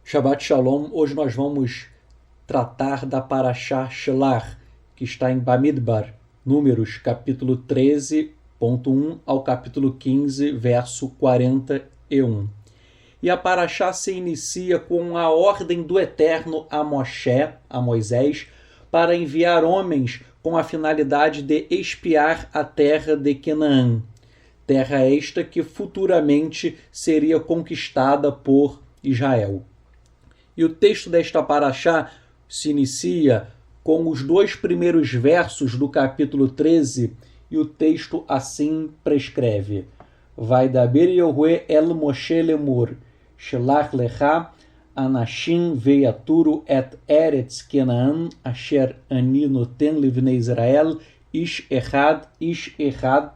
Shabbat Shalom, hoje nós vamos tratar da Parashá Shelach, que está em Bamidbar, Números, capítulo 13.1 ao capítulo 15, verso 41. E a Parashá se inicia com a ordem do Eterno a Moshe, a Moisés, para enviar homens com a finalidade de espiar a terra de Canaã, terra esta que futuramente seria conquistada por Israel. E o texto desta Parashá se inicia com os dois primeiros versos do capítulo 13, e o texto assim prescreve: Vaidaber Yehué el Moshe lemur, Shelach lecha, Anashim veiaturu et eretz Kenaan, asher ani noten livnei Israel, ish echad,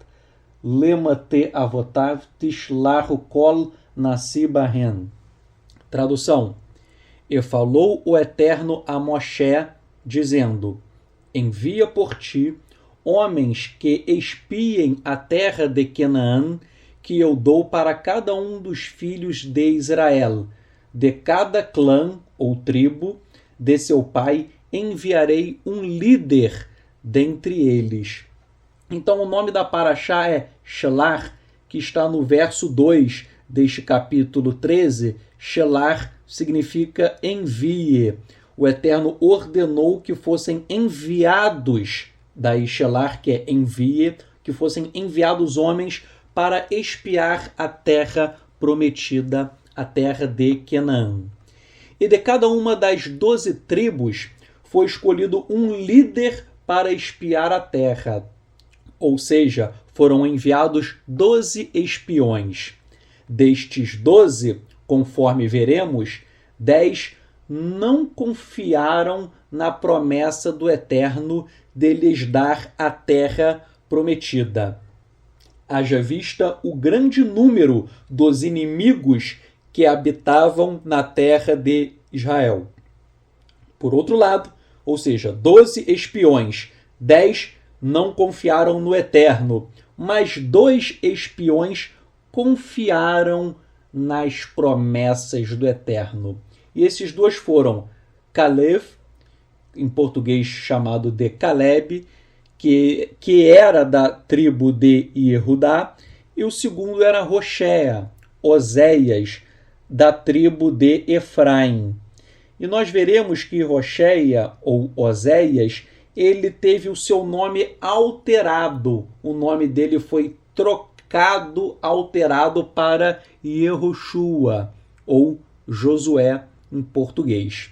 lemate avotav, tishlahu kol nasi bahen. Tradução: E falou o Eterno a Moshe, dizendo: Envia por ti homens que espiem a terra de Canaã, que eu dou para cada um dos filhos de Israel. De cada clã ou tribo de seu pai enviarei um líder dentre eles. Então o nome da Parashá é Shelach, que está no verso 2 deste capítulo 13. Shelach significa envie. O Eterno ordenou que fossem enviados, daí Shelach, que é envie, que fossem enviados homens para espiar a terra prometida, a terra de Canaã. E de cada uma das 12 tribos foi escolhido um líder para espiar a terra. Ou seja, foram enviados 12 espiões. Destes 12, conforme veremos, 10 não confiaram na promessa do Eterno de lhes dar a terra prometida. Haja vista o grande número dos inimigos que habitavam na terra de Israel. Por outro lado, ou seja, 12 espiões, 10 não confiaram no Eterno, mas 2 espiões confiaram nas promessas do Eterno. E esses 2 foram Caleb, em português chamado de Caleb, que era da tribo de Yehudá, e o segundo era Roshea, Oséias, da tribo de Efraim. E nós veremos que Roshea, ou Oséias, ele teve o seu nome alterado. O nome dele foi trocado, alterado para Yehoshua, ou Josué em português.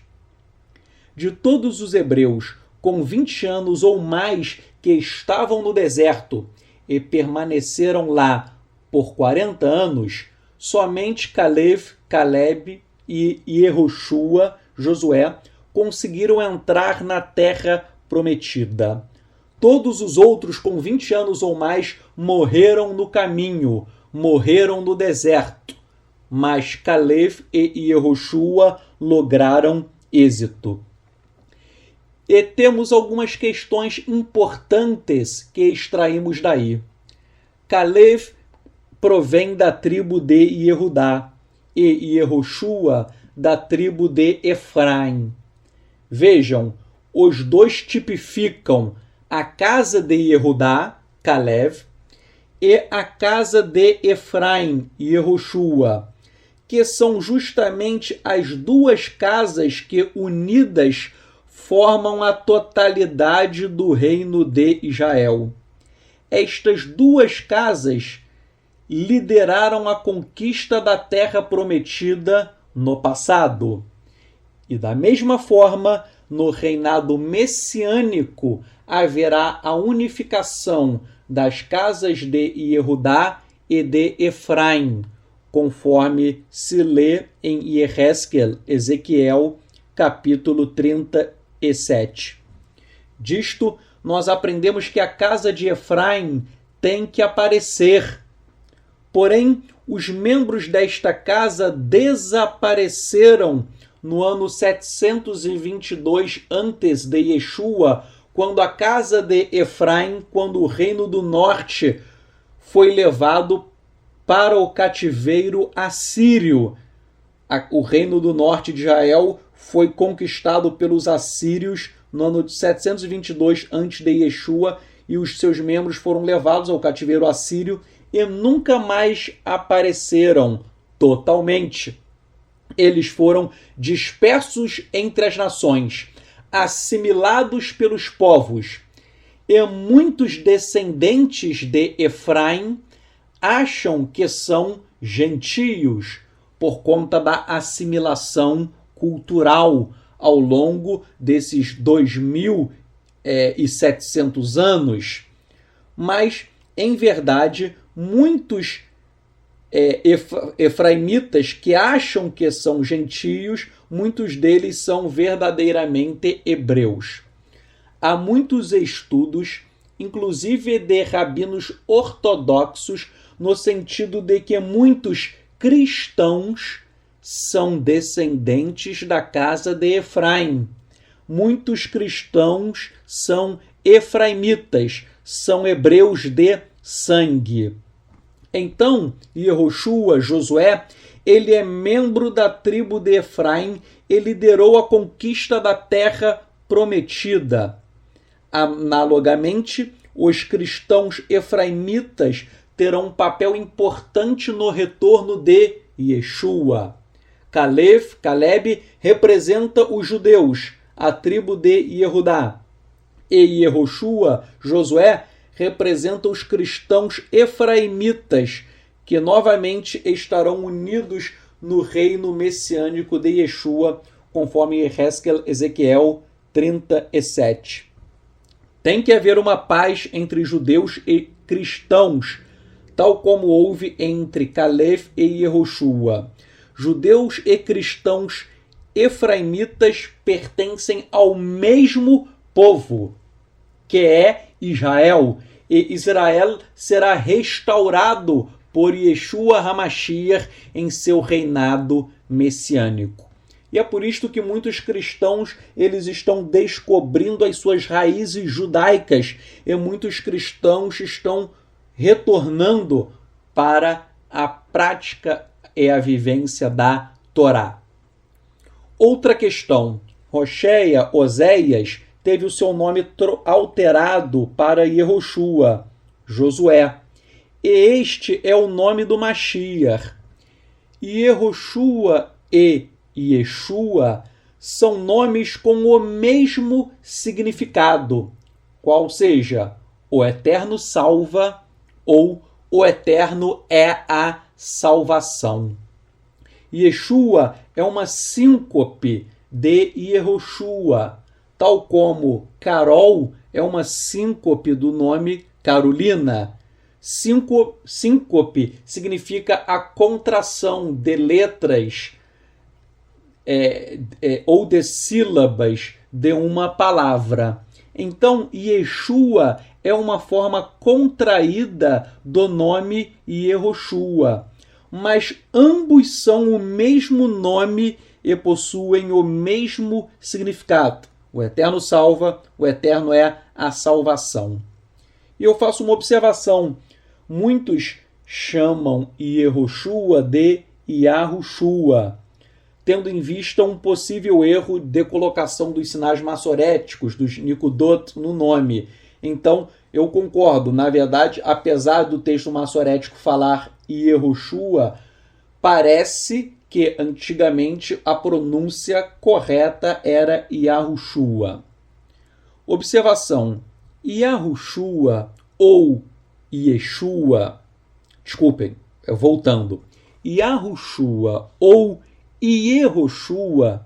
De todos os hebreus com 20 anos ou mais que estavam no deserto e permaneceram lá por 40 anos, somente Caleb e Yehoshua, Josué, conseguiram entrar na terra prometida. Todos os outros com 20 anos ou mais morreram no caminho, morreram no deserto. Mas Caleb e Yehoshua lograram êxito. E temos algumas questões importantes que extraímos daí. Caleb provém da tribo de Yehudá e Yehoshua da tribo de Efraim. Vejam, os 2 tipificam a casa de Yehudá, Caleb, e a casa de Efraim, Yehoshua, que são justamente as 2 casas que, unidas, formam a totalidade do reino de Israel. Estas 2 casas lideraram a conquista da terra prometida no passado. E da mesma forma, no reinado messiânico, haverá a unificação das casas de Yehudá e de Efraim, conforme se lê em Yehezkel, Ezequiel, capítulo 37. Disto, nós aprendemos que a casa de Efraim tem que aparecer. Porém, os membros desta casa desapareceram no ano 722 antes de Yeshua, quando a casa de Efraim, quando o reino do norte foi levado para o cativeiro assírio, o reino do norte de Israel foi conquistado pelos assírios no ano de 722 a.C. de Yeshua, e os seus membros foram levados ao cativeiro assírio e nunca mais apareceram totalmente. Eles foram dispersos entre as nações, assimilados pelos povos, e muitos descendentes de Efraim acham que são gentios por conta da assimilação cultural ao longo desses 2.700 anos. Mas, em verdade, muitos efraimitas que acham que são gentios, muitos deles são verdadeiramente hebreus. Há muitos estudos, inclusive de rabinos ortodoxos, no sentido de que muitos cristãos são descendentes da casa de Efraim. Muitos cristãos são efraimitas, são hebreus de sangue. Então, Yehoshua, Josué, ele é membro da tribo de Efraim e liderou a conquista da terra prometida. Analogamente, os cristãos efraimitas terão um papel importante no retorno de Yeshua. Caleb representa os judeus, a tribo de Yehudá. E Yehoshua, Josué, representa os cristãos efraimitas, que novamente estarão unidos no reino messiânico de Yeshua, conforme Ezequiel 37. Tem que haver uma paz entre judeus e cristãos, tal como houve entre Caleb e Yehoshua. Judeus e cristãos efraimitas pertencem ao mesmo povo, que é Israel, e Israel será restaurado por Yeshua HaMashiach em seu reinado messiânico. E é por isto que muitos cristãos eles estão descobrindo as suas raízes judaicas, e muitos cristãos estão retornando para a prática e a vivência da Torá. Outra questão: Oséias teve o seu nome alterado para Yehoshua, Josué. E este é o nome do Mashiach. Yehoshua e Yeshua são nomes com o mesmo significado, qual seja, o Eterno salva ou o Eterno é a salvação. Yeshua é uma síncope de Yehoshua, tal como Carol é uma síncope do nome Carolina. Síncope significa a contração de letras ou de sílabas de uma palavra. Então, Yeshua é uma forma contraída do nome Yehoshua, mas ambos são o mesmo nome e possuem o mesmo significado. O Eterno salva, o Eterno é a salvação. E eu faço uma observação. Muitos chamam Yehoshua de Yahushua, tendo em vista um possível erro de colocação dos sinais massoréticos, dos Nikudot, no nome. Então, eu concordo. Na verdade, apesar do texto massorético falar Yehoshua, parece que antigamente a pronúncia correta era Yahushua. Observação: Yahushua ou Yeshua, voltando, Yahushua ou Yehoshua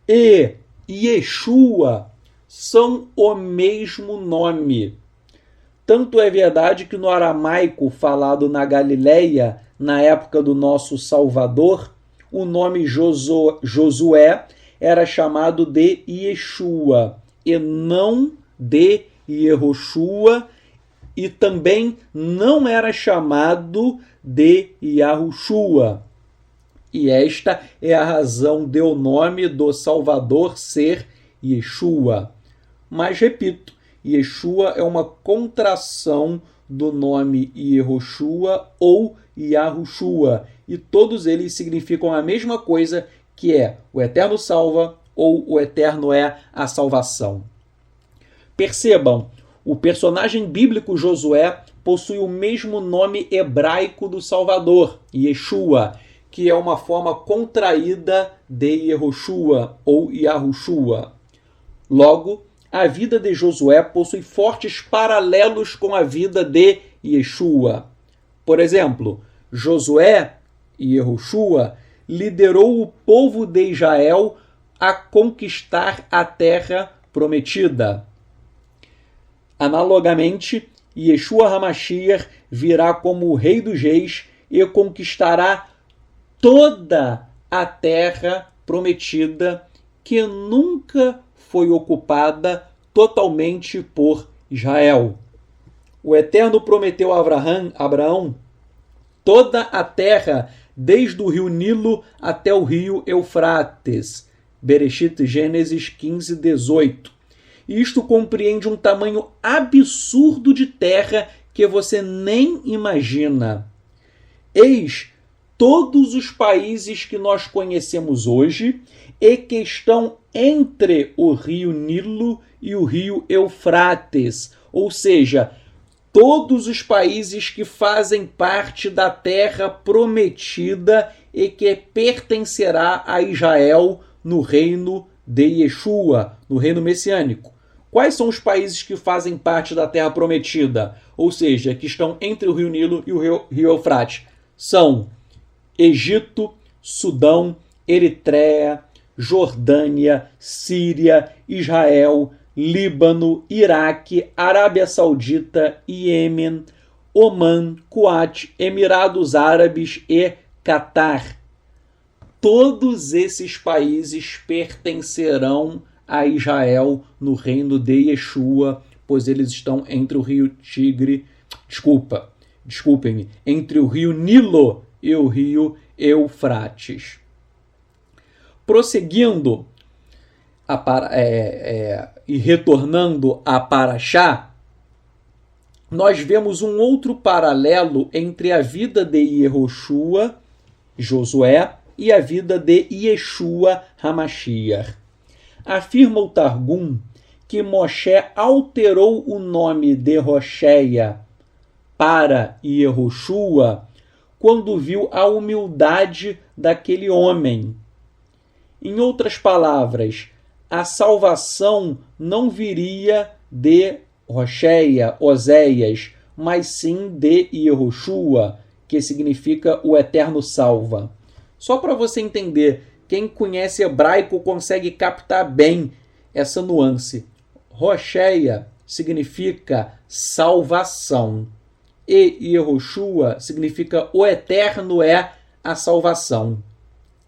e Yeshua são o mesmo nome. Tanto é verdade que no aramaico falado na Galileia, na época do nosso Salvador, o nome Josué era chamado de Yeshua e não de Yehoshua, e também não era chamado de Yahushua. E esta é a razão do nome do Salvador ser Yeshua. Mas, repito, Yeshua é uma contração do nome Yehoshua ou Yahushua. e todos eles significam a mesma coisa, que é o Eterno salva ou o Eterno é a salvação. Percebam, o personagem bíblico Josué possui o mesmo nome hebraico do Salvador, Yeshua, que é uma forma contraída de Yehoshua ou Yahushua. Logo, a vida de Josué possui fortes paralelos com a vida de Yeshua. Por exemplo, Josué e Yehoshua liderou o povo de Israel a conquistar a terra prometida. Analogamente, Yeshua HaMashiach virá como o Rei dos Reis e conquistará toda a terra prometida que nunca foi ocupada totalmente por Israel. O Eterno prometeu a Abraão toda a terra, desde o rio Nilo até o rio Eufrates. Bereshit, Gênesis 15, 18. E isto compreende um tamanho absurdo de terra que você nem imagina. Eis todos os países que nós conhecemos hoje e que estão entre o rio Nilo e o rio Eufrates, ou seja, todos os países que fazem parte da terra prometida e que pertencerá a Israel no reino de Yeshua, no reino messiânico. Quais são os países que fazem parte da terra prometida? Ou seja, que estão entre o rio Nilo e o rio Eufrates? São Egito, Sudão, Eritreia, Jordânia, Síria, Israel, Líbano, Iraque, Arábia Saudita, Iêmen, Omã, Kuwait, Emirados Árabes e Catar. Todos esses países pertencerão a Israel no reino de Yeshua, pois eles estão entre o rio Tigre, desculpem-me, entre o rio Nilo e o rio Eufrates. Prosseguindo e retornando a Paraxá, nós vemos um outro paralelo entre a vida de Yehoshua, Josué, e a vida de Yeshua HaMashiach. Afirma o Targum que Moshe alterou o nome de Rocheia para Yehoshua quando viu a humildade daquele homem. Em outras palavras, a salvação não viria de Rocheia, Oséias, mas sim de Yehoshua, que significa o Eterno salva. Só para você entender, quem conhece hebraico consegue captar bem essa nuance. Rocheia significa salvação e Yehoshua significa o Eterno é a salvação.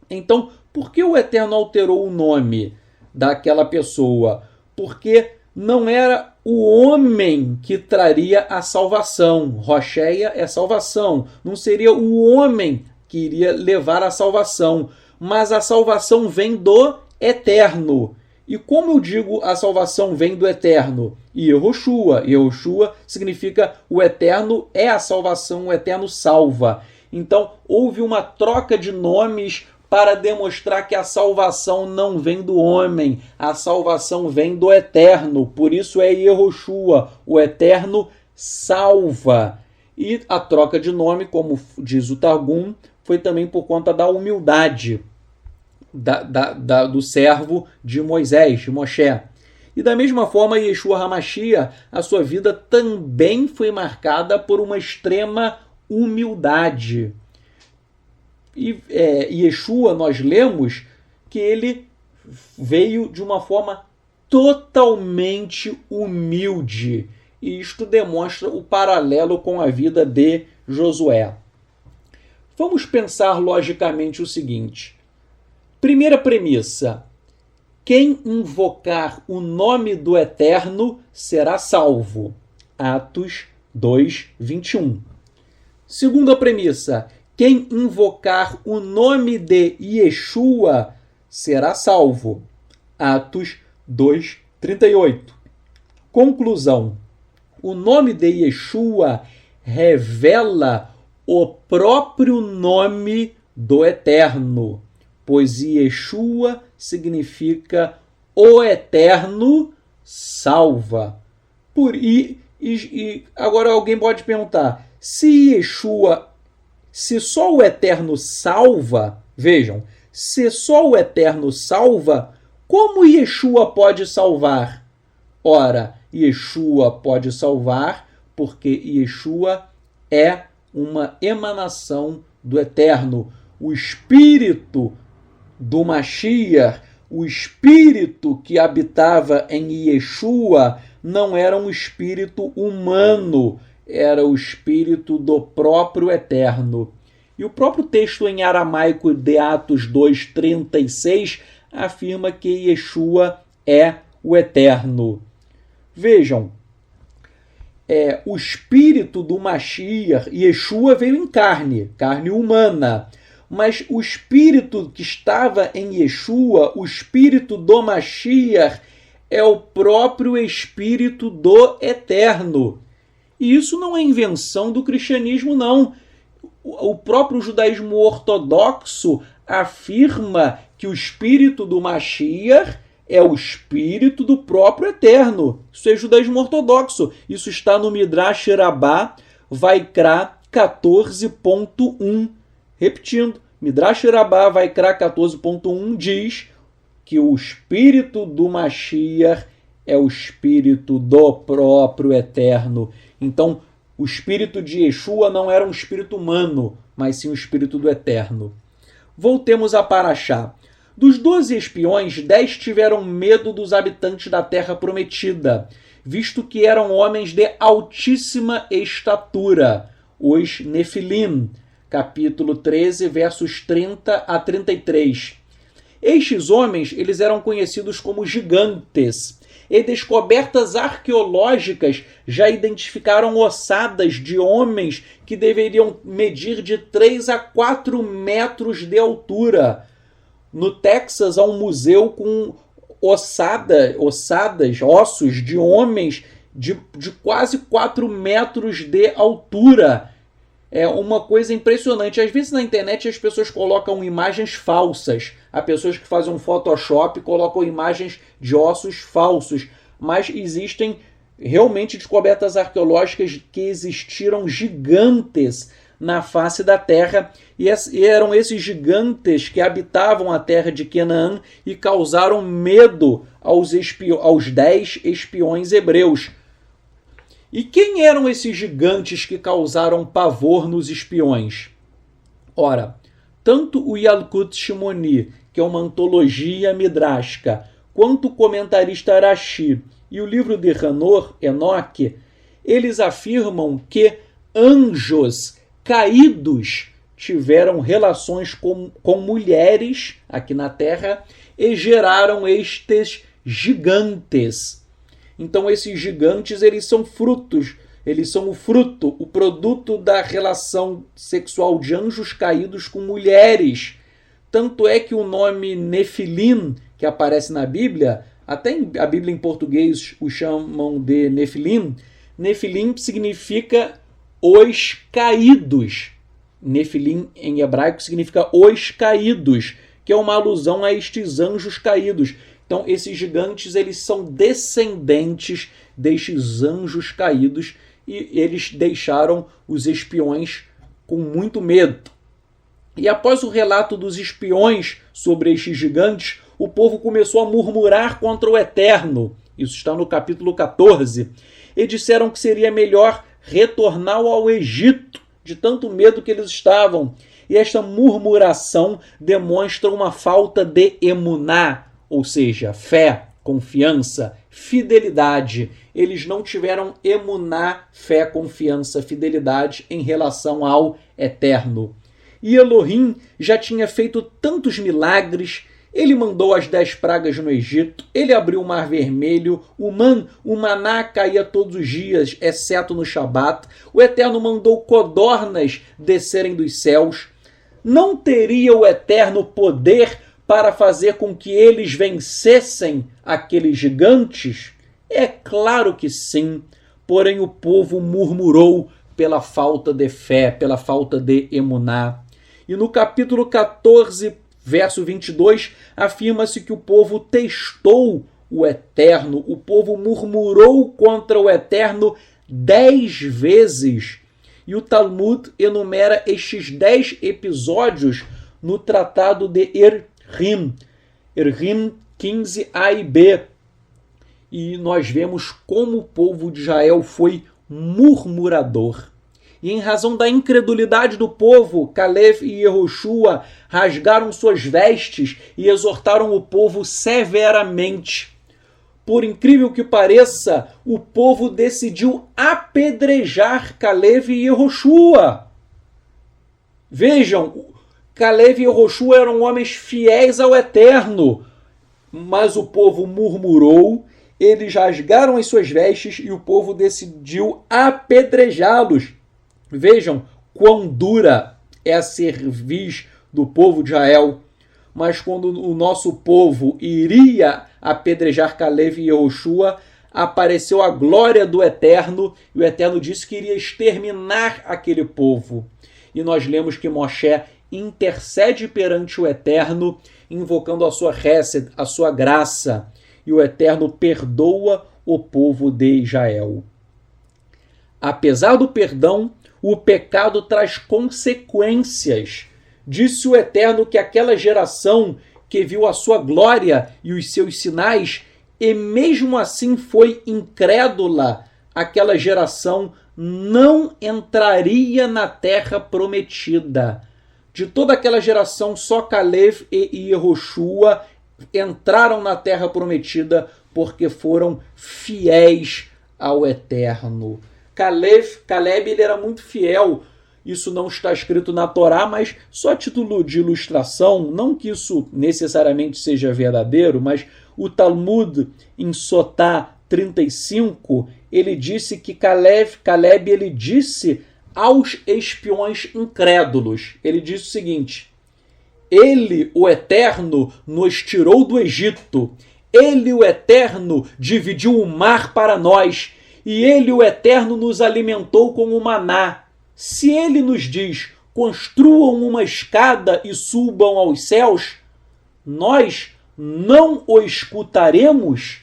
Então, por que o Eterno alterou o nome daquela pessoa? Porque não era o homem que traria a salvação. Rocheia é salvação. Não seria o homem que iria levar a salvação. Mas a salvação vem do Eterno. E como eu digo a salvação vem do Eterno? Yehoshua. Yehoshua significa o Eterno é a salvação, o Eterno salva. Então, houve uma troca de nomes para demonstrar que a salvação não vem do homem, a salvação vem do Eterno. Por isso é Yehoshua, o Eterno salva. E a troca de nome, como diz o Targum, foi também por conta da humildade do servo de Moisés, de Moshe. E da mesma forma, Yeshua HaMashiach, a sua vida também foi marcada por uma extrema humildade. E Yeshua, nós lemos que ele veio de uma forma totalmente humilde. E isto demonstra o paralelo com a vida de Josué. Vamos pensar logicamente o seguinte. Primeira premissa. Quem invocar o nome do Eterno será salvo. Atos 2, 21. Segunda premissa. Quem invocar o nome de Yeshua será salvo. Atos 2, 38. Conclusão. O nome de Yeshua revela o próprio nome do Eterno, pois Yeshua significa o Eterno salva. Agora alguém pode perguntar, se só o Eterno salva, vejam, se só o Eterno salva, como Yeshua pode salvar? Ora, Yeshua pode salvar porque Yeshua é uma emanação do Eterno. O Espírito do Mashiach, o Espírito que habitava em Yeshua, não era um espírito humano, era o Espírito do próprio Eterno. E o próprio texto em aramaico de Atos 2:36 afirma que Yeshua é o Eterno. Vejam, o espírito do Mashiach, Yeshua veio em carne humana, mas o espírito que estava em Yeshua, o espírito do Mashiach, é o próprio espírito do Eterno. E isso não é invenção do cristianismo, não. O próprio judaísmo ortodoxo afirma que o espírito do Mashiach é o espírito do próprio Eterno. Isso é judaísmo ortodoxo. Isso está no Midrash Rabbah, Vaikra 14.1. Repetindo, Midrash Rabbah, Vaikra 14.1 diz que o espírito do Mashiach é o espírito do próprio Eterno. Então, o espírito de Yeshua não era um espírito humano, mas sim o espírito do Eterno. Voltemos a Parashá. Dos 12 espiões, 10 tiveram medo dos habitantes da terra prometida, visto que eram homens de altíssima estatura, os Nefilim, capítulo 13, versos 30 a 33. Estes homens, eles eram conhecidos como gigantes, e descobertas arqueológicas já identificaram ossadas de homens que deveriam medir de 3 a 4 metros de altura. No Texas, há um museu com ossos de homens de quase 4 metros de altura. É uma coisa impressionante. Às vezes na internet as pessoas colocam imagens falsas. Há pessoas que fazem um Photoshop e colocam imagens de ossos falsos. Mas existem realmente descobertas arqueológicas que existiram gigantes na face da terra. E eram esses gigantes que habitavam a terra de Canaã e causaram medo aos 10 espiões hebreus. E quem eram esses gigantes que causaram pavor nos espiões? Ora, tanto o Yalkut Shimoni, que é uma antologia midrásica, quanto o comentarista Rashi e o livro de Hanor, Enoque, eles afirmam que anjos caídos tiveram relações com mulheres aqui na Terra e geraram estes gigantes. Então esses gigantes, eles são frutos, eles são o produto da relação sexual de anjos caídos com mulheres. Tanto é que o nome Nefilim, que aparece na Bíblia, até a Bíblia em português o chamam de Nefilim. Nefilim significa os caídos. Nefilim em hebraico significa os caídos, que é uma alusão a estes anjos caídos. Então, esses gigantes, eles são descendentes destes anjos caídos e eles deixaram os espiões com muito medo. E após o relato dos espiões sobre estes gigantes, o povo começou a murmurar contra o Eterno. Isso está no capítulo 14. E disseram que seria melhor retornar ao Egito, de tanto medo que eles estavam. E esta murmuração demonstra uma falta de emuná, ou seja, fé, confiança, fidelidade. Eles não tiveram emuná, fé, confiança, fidelidade em relação ao Eterno. E Elohim já tinha feito tantos milagres. Ele mandou as 10 pragas no Egito, ele abriu o Mar Vermelho, o maná caía todos os dias, exceto no Shabat. O Eterno mandou codornas descerem dos céus. Não teria o Eterno poder para fazer com que eles vencessem aqueles gigantes? É claro que sim, porém o povo murmurou pela falta de fé, pela falta de emuná. E no capítulo 14, verso 22, afirma-se que o povo testou o Eterno, o povo murmurou contra o Eterno 10 vezes. E o Talmud enumera estes 10 episódios no tratado de Errim, Errim 15a e b. E nós vemos como o povo de Israel foi murmurador. E em razão da incredulidade do povo, Caleb e Yehoshua rasgaram suas vestes e exortaram o povo severamente. Por incrível que pareça, o povo decidiu apedrejar Caleb e Yehoshua. Vejam, Caleb e Yehoshua eram homens fiéis ao Eterno, mas o povo murmurou, eles rasgaram as suas vestes e o povo decidiu apedrejá-los. Vejam quão dura é a cerviz do povo de Israel. Mas quando o nosso povo iria apedrejar Caleb e Yehoshua, apareceu a glória do Eterno, e o Eterno disse que iria exterminar aquele povo. E nós lemos que Moshe intercede perante o Eterno, invocando a sua Hesed, a sua graça, e o Eterno perdoa o povo de Israel. Apesar do perdão, o pecado traz consequências. Disse o Eterno que aquela geração que viu a sua glória e os seus sinais, e mesmo assim foi incrédula, aquela geração não entraria na terra prometida. De toda aquela geração, só Caleb e Yehoshua entraram na terra prometida porque foram fiéis ao Eterno. Caleb ele era muito fiel. Isso não está escrito na Torá, mas só a título de ilustração, não que isso necessariamente seja verdadeiro, mas o Talmud em Sotá 35, ele disse que Caleb ele disse aos espiões incrédulos, ele disse o seguinte: Ele, o Eterno, nos tirou do Egito, Ele, o Eterno, dividiu o mar para nós, e Ele, o Eterno, nos alimentou com o maná. Se Ele nos diz, construam uma escada e subam aos céus, nós não o escutaremos?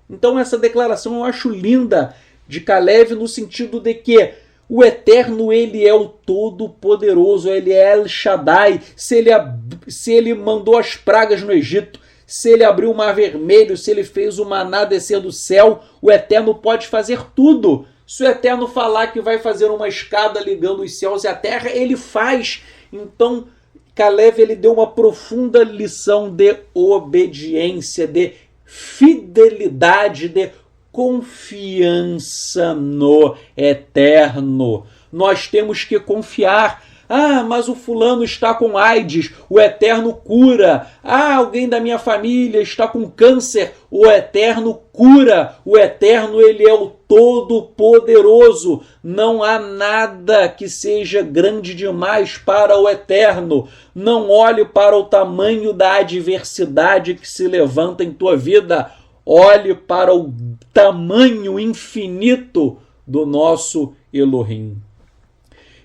Então essa declaração eu acho linda de Caleb no sentido de que o Eterno, ele é o Todo-Poderoso, ele é El Shaddai. Se ele mandou as pragas no Egito, se ele abriu o Mar Vermelho, se ele fez o maná descer do céu, o Eterno pode fazer tudo. Se o Eterno falar que vai fazer uma escada ligando os céus e a terra, ele faz. Então, Caleb ele deu uma profunda lição de obediência, de fidelidade, de confiança no Eterno. Nós temos que confiar. Ah, mas o fulano está com AIDS, o Eterno cura. Ah, alguém da minha família está com câncer, o Eterno cura. O Eterno, ele é o Todo-Poderoso. Não há nada que seja grande demais para o Eterno. Não olhe para o tamanho da adversidade que se levanta em tua vida. Olhe para o tamanho infinito do nosso Elohim.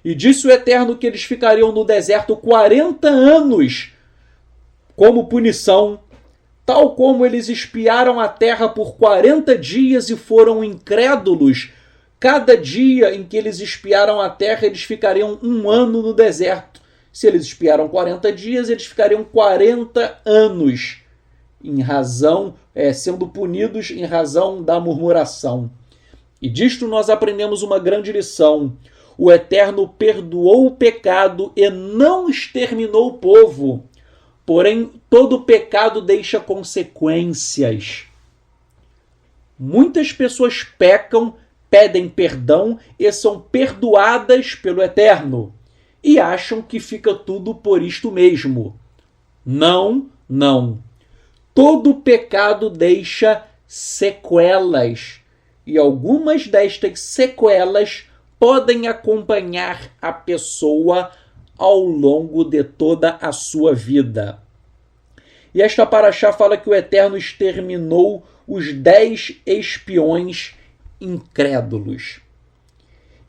E disse o Eterno que eles ficariam no deserto 40 anos como punição, tal como eles espiaram a terra por 40 dias e foram incrédulos. Cada dia em que eles espiaram a terra, eles ficariam 1 ano no deserto. Se eles espiaram 40 dias, eles ficariam 40 anos. Sendo punidos em razão da murmuração. E disto nós aprendemos uma grande lição. O Eterno perdoou o pecado e não exterminou o povo. Porém, todo pecado deixa consequências. Muitas pessoas pecam, pedem perdão e são perdoadas pelo Eterno. E acham que fica tudo por isto mesmo. Não, não. Todo pecado deixa sequelas, e algumas destas sequelas podem acompanhar a pessoa ao longo de toda a sua vida. E esta paraxá fala que o Eterno exterminou os 10 espiões incrédulos.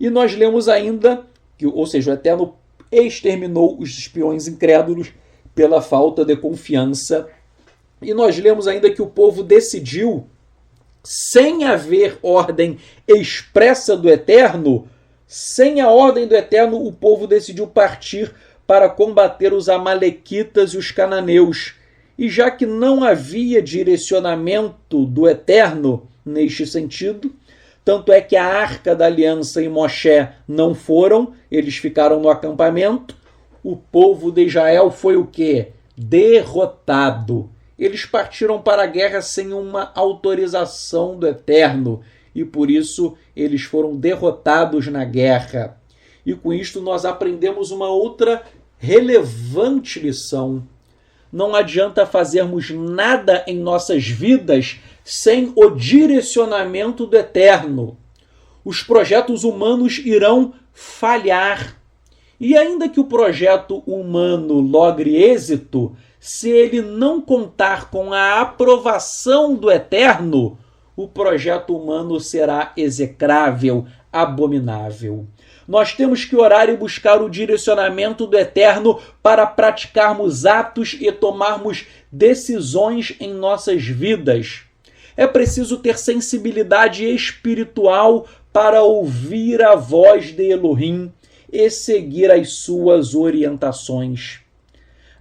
E nós lemos ainda, ou seja, o Eterno exterminou os espiões incrédulos pela falta de confiança. E nós lemos ainda que o povo decidiu, sem haver ordem expressa do Eterno, sem a ordem do Eterno, o povo decidiu partir para combater os amalequitas e os cananeus. E já que não havia direcionamento do Eterno neste sentido, tanto é que a Arca da Aliança e Moshe não foram, eles ficaram no acampamento, o povo de Israel foi o quê? Derrotado. Eles partiram para a guerra sem uma autorização do Eterno e por isso eles foram derrotados na guerra. E com isto nós aprendemos uma outra relevante lição. Não adianta fazermos nada em nossas vidas sem o direcionamento do Eterno. Os projetos humanos irão falhar. E ainda que o projeto humano logre êxito, se ele não contar com a aprovação do Eterno, o projeto humano será execrável, abominável. Nós temos que orar e buscar o direcionamento do Eterno para praticarmos atos e tomarmos decisões em nossas vidas. É preciso ter sensibilidade espiritual para ouvir a voz de Elohim e seguir as suas orientações.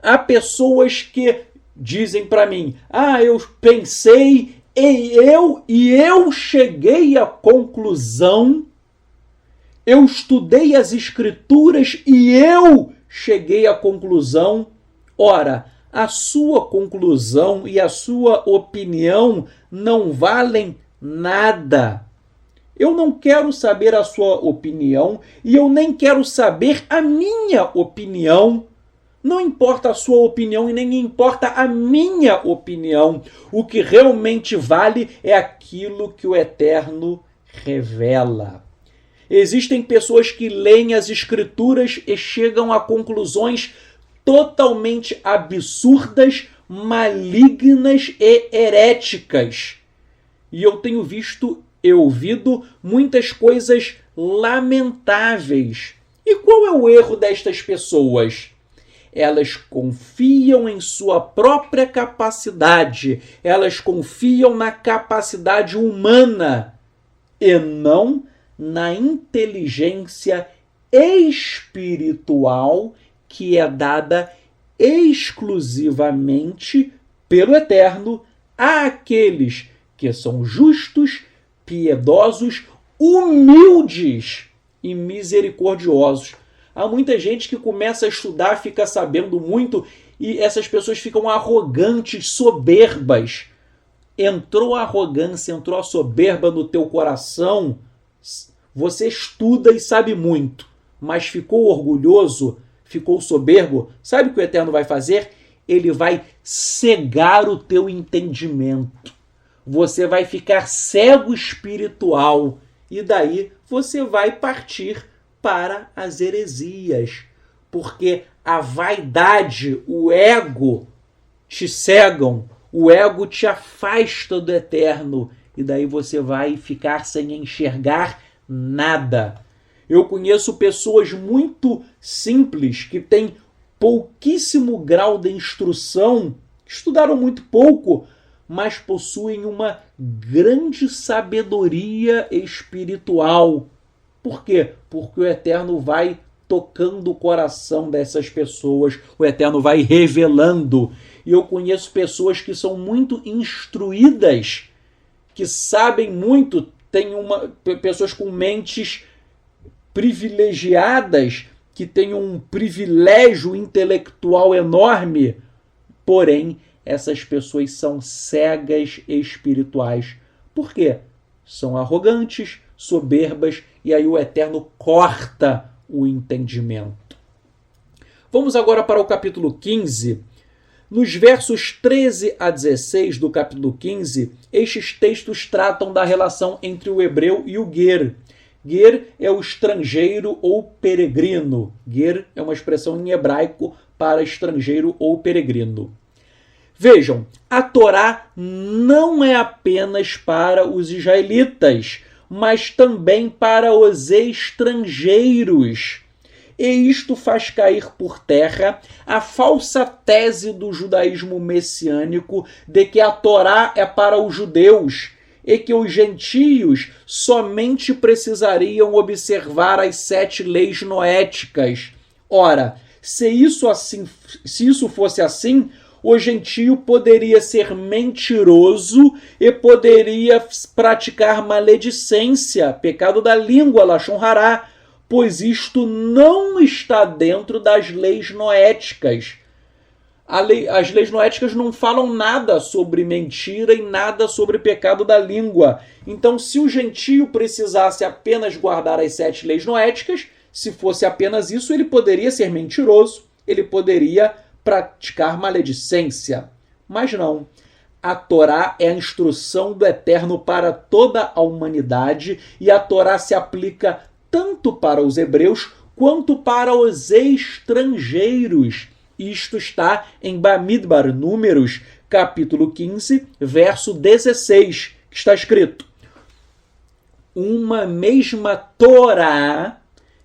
Há pessoas que dizem para mim, eu pensei e eu cheguei à conclusão, eu estudei as Escrituras e eu cheguei à conclusão. Ora, a sua conclusão e a sua opinião não valem nada. Eu não quero saber a sua opinião e eu nem quero saber a minha opinião. Não importa a sua opinião e nem importa a minha opinião. O que realmente vale é aquilo que o Eterno revela. Existem pessoas que leem as Escrituras e chegam a conclusões totalmente absurdas, malignas e heréticas. E eu tenho visto e ouvido muitas coisas lamentáveis. E qual é o erro destas pessoas? Elas confiam em sua própria capacidade, elas confiam na capacidade humana e não na inteligência espiritual que é dada exclusivamente pelo Eterno àqueles que são justos, piedosos, humildes e misericordiosos. Há muita gente que começa a estudar, fica sabendo muito e essas pessoas ficam arrogantes, soberbas. Entrou a arrogância, entrou a soberba no teu coração, você estuda e sabe muito, mas ficou orgulhoso, ficou soberbo, sabe o que o Eterno vai fazer? Ele vai cegar o teu entendimento. Você vai ficar cego espiritual e daí você vai partir para as heresias, porque a vaidade, o ego te cegam, o ego te afasta do Eterno e daí você vai ficar sem enxergar nada. Eu conheço pessoas muito simples que têm pouquíssimo grau de instrução, estudaram muito pouco, mas possuem uma grande sabedoria espiritual. Por quê? Porque o Eterno vai tocando o coração dessas pessoas, o Eterno vai revelando. E eu conheço pessoas que são muito instruídas, que sabem muito, pessoas com mentes privilegiadas, que têm um privilégio intelectual enorme, porém, essas pessoas são cegas espirituais. Por quê? São arrogantes, soberbas, e aí o Eterno corta o entendimento. Vamos agora para o capítulo 15. Nos versos 13 a 16 do capítulo 15, estes textos tratam da relação entre o hebreu e o ger. Ger é o estrangeiro ou peregrino. Ger é uma expressão em hebraico para estrangeiro ou peregrino. Vejam, a Torá não é apenas para os israelitas, mas também para os estrangeiros. E isto faz cair por terra a falsa tese do judaísmo messiânico de que a Torá é para os judeus e que os gentios somente precisariam observar as 7 leis noéticas. Ora, se isso fosse assim, o gentio poderia ser mentiroso e poderia praticar maledicência, pecado da língua, lashon hará, pois isto não está dentro das leis noéticas. As leis noéticas não falam nada sobre mentira e nada sobre pecado da língua. Então, se o gentio precisasse apenas guardar as 7 leis noéticas, se fosse apenas isso, ele poderia ser mentiroso, ele poderia praticar maledicência. Mas não. A Torá é a instrução do Eterno para toda a humanidade e a Torá se aplica tanto para os hebreus quanto para os estrangeiros. Isto está em Bamidbar, Números, capítulo 15, verso 16, que está escrito: uma mesma Torá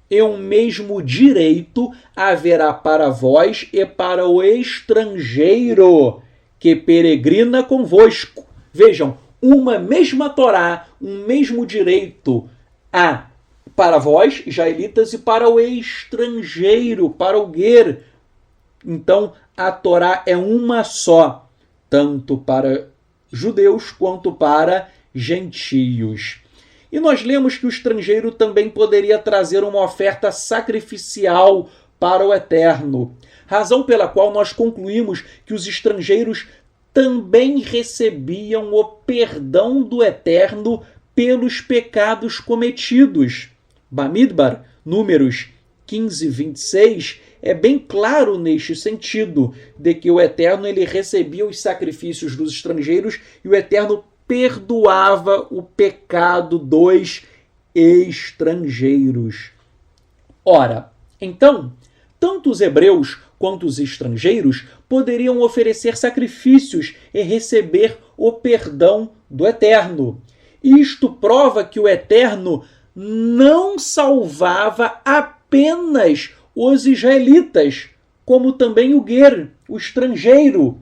e um mesmo direito haverá para vós e para o estrangeiro que peregrina convosco. Vejam, uma mesma Torá, um mesmo direito há para vós, israelitas, e para o estrangeiro, para o ger. Então, a Torá é uma só, tanto para judeus quanto para gentios. E nós lemos que o estrangeiro também poderia trazer uma oferta sacrificial para o Eterno, razão pela qual nós concluímos que os estrangeiros também recebiam o perdão do Eterno pelos pecados cometidos. Bamidbar, Números 15, 26, é bem claro neste sentido, de que o Eterno ele recebia os sacrifícios dos estrangeiros e o Eterno perdoava o pecado dos estrangeiros. Ora, então, tanto os hebreus quanto os estrangeiros poderiam oferecer sacrifícios e receber o perdão do Eterno. Isto prova que o Eterno não salvava apenas os israelitas, como também o ger, o estrangeiro.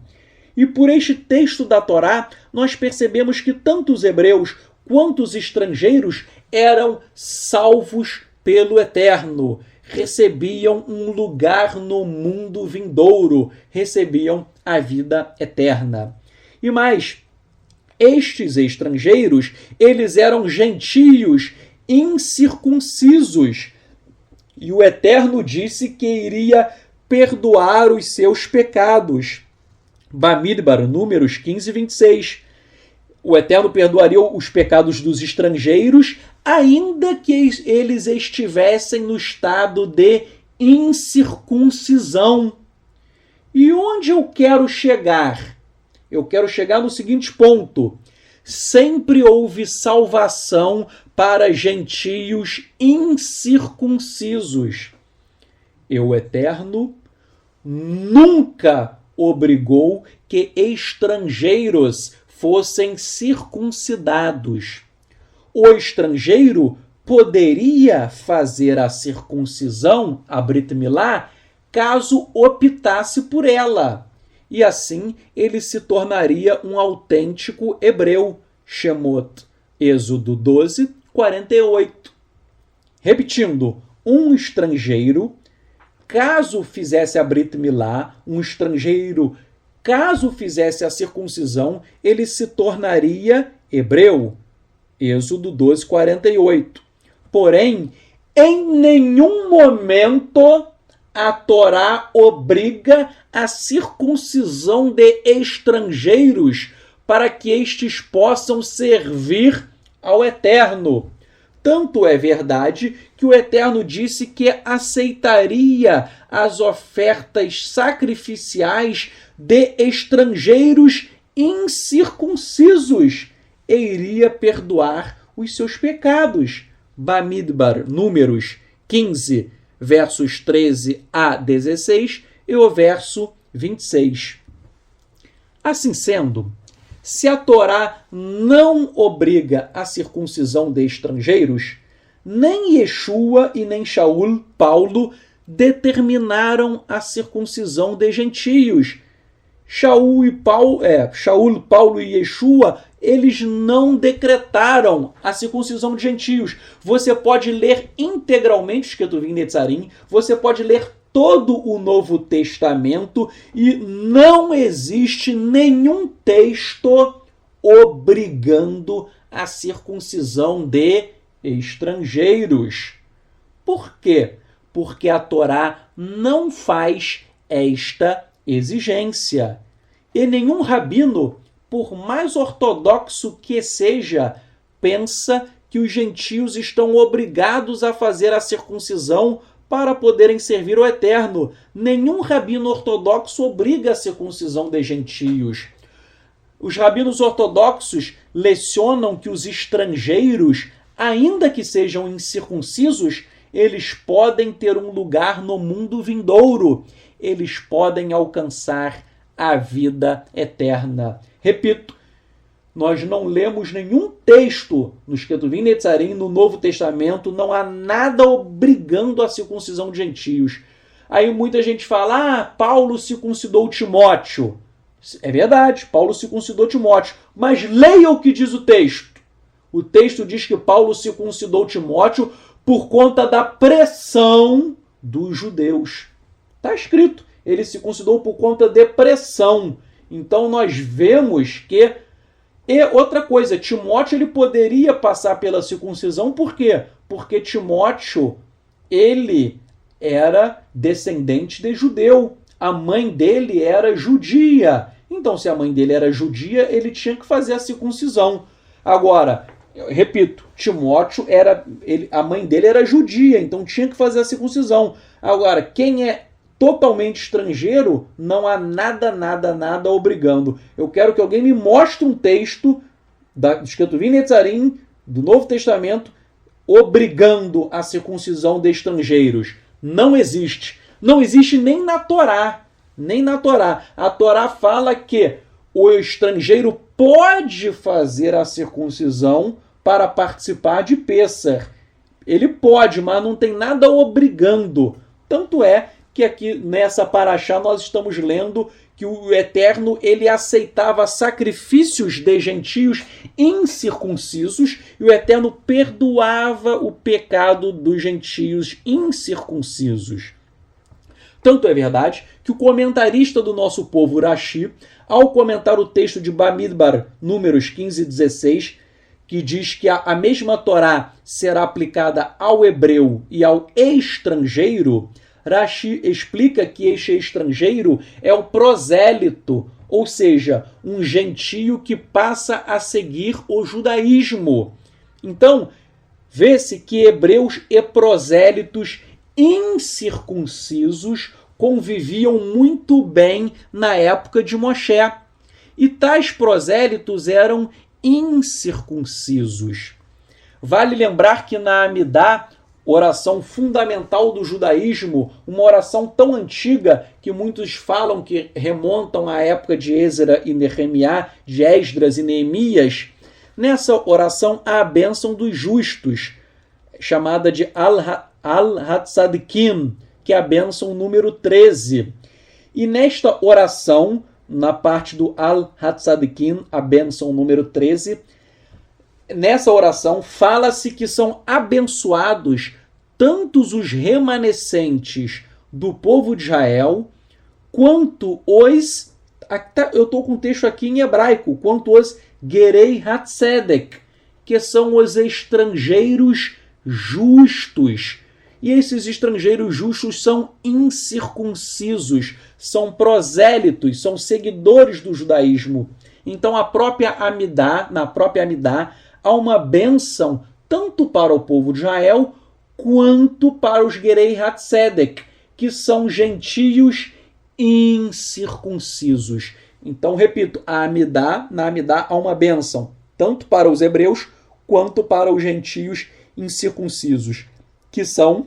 E por este texto da Torá, nós percebemos que tanto os hebreus quanto os estrangeiros eram salvos pelo Eterno, recebiam um lugar no mundo vindouro, recebiam a vida eterna. E mais, estes estrangeiros, eles eram gentios incircuncisos, e o Eterno disse que iria perdoar os seus pecados. Bamidbar, Números 15, 26. O Eterno perdoaria os pecados dos estrangeiros, ainda que eles estivessem no estado de incircuncisão. E onde eu quero chegar? Eu quero chegar no seguinte ponto: sempre houve salvação para gentios incircuncisos. E o Eterno nunca obrigou que estrangeiros fossem circuncidados. O estrangeiro poderia fazer a circuncisão, a Brit Milá, caso optasse por ela. E assim ele se tornaria um autêntico hebreu. Shemot, Êxodo 12, 48. Repetindo, um estrangeiro, caso fizesse a Brit Milá, um estrangeiro, caso fizesse a circuncisão, ele se tornaria hebreu. Êxodo 12, 48. Porém, em nenhum momento a Torá obriga a circuncisão de estrangeiros para que estes possam servir ao Eterno. Tanto é verdade que o Eterno disse que aceitaria as ofertas sacrificiais de estrangeiros incircuncisos e iria perdoar os seus pecados. Bamidbar, Números 15, versos 13 a 16 e o verso 26. Assim sendo, Se a Torá não obriga a circuncisão de estrangeiros, nem Yeshua e nem Shaul, Paulo, determinaram a circuncisão de gentios. Shaul, Paulo e Yeshua, eles não decretaram a circuncisão de gentios. Você pode ler integralmente os Ketuvim Netzarim, você pode ler todo o Novo Testamento e não existe nenhum texto obrigando a circuncisão de estrangeiros. Por quê? Porque a Torá não faz esta exigência. E nenhum rabino, por mais ortodoxo que seja, pensa que os gentios estão obrigados a fazer a circuncisão para poderem servir o Eterno. Nenhum rabino ortodoxo obriga a circuncisão de gentios. Os rabinos ortodoxos lecionam que os estrangeiros, ainda que sejam incircuncisos, eles podem ter um lugar no mundo vindouro. Eles podem alcançar a vida eterna. Repito, nós não lemos nenhum texto nos Ketuvim Netzarim, no Novo Testamento, não há nada obrigando a circuncisão de gentios. Aí muita gente fala, Paulo circuncidou Timóteo. É verdade, Paulo circuncidou Timóteo, mas leia o que diz o texto. O texto diz que Paulo circuncidou Timóteo por conta da pressão dos judeus. Está escrito, ele circuncidou por conta de pressão. Então nós vemos que... E outra coisa, Timóteo ele poderia passar pela circuncisão, por quê? Porque Timóteo, ele era descendente de judeu. A mãe dele era judia. Então, se a mãe dele era judia, ele tinha que fazer a circuncisão. Agora, eu repito, Timóteo, a mãe dele era judia, então tinha que fazer a circuncisão. Agora, quem é totalmente estrangeiro, não há nada obrigando. Eu quero que alguém me mostre um texto dos Ketuvim Netzarim, do Novo Testamento, obrigando a circuncisão de estrangeiros. Não existe. Não existe nem na Torá. Nem na Torá. A Torá fala que o estrangeiro pode fazer a circuncisão para participar de Pêssar. Ele pode, mas não tem nada obrigando. Tanto é que aqui nessa paraxá nós estamos lendo que o Eterno ele aceitava sacrifícios de gentios incircuncisos e o Eterno perdoava o pecado dos gentios incircuncisos. Tanto é verdade que o comentarista do nosso povo, Rashi, ao comentar o texto de Bamidbar, números 15 e 16, que diz que a mesma Torá será aplicada ao hebreu e ao estrangeiro, Rashi explica que este estrangeiro é o prosélito, ou seja, um gentio que passa a seguir o judaísmo. Então, vê-se que hebreus e prosélitos incircuncisos conviviam muito bem na época de Moshe. E tais prosélitos eram incircuncisos. Vale lembrar que na Amidá, oração fundamental do judaísmo, uma oração tão antiga que muitos falam que remontam à época de Ezra e Nehemiá, de Esdras e Neemias, nessa oração há a bênção dos justos, chamada de Al-Hatzadikim, que é a bênção número 13. E nesta oração, na parte do Al-Hatzadikim, a bênção número 13, nessa oração fala-se que são abençoados tantos os remanescentes do povo de Israel, quanto os... Eu estou com o texto aqui em hebraico, quanto os Gerei Hatzedek, que são os estrangeiros justos. E esses estrangeiros justos são incircuncisos, são prosélitos, são seguidores do judaísmo. Então, na própria Amidá, há uma bênção tanto para o povo de Israel quanto para os Gerei Hatzedek, que são gentios incircuncisos. Então, repito, na Amidá há uma bênção tanto para os hebreus quanto para os gentios incircuncisos, que são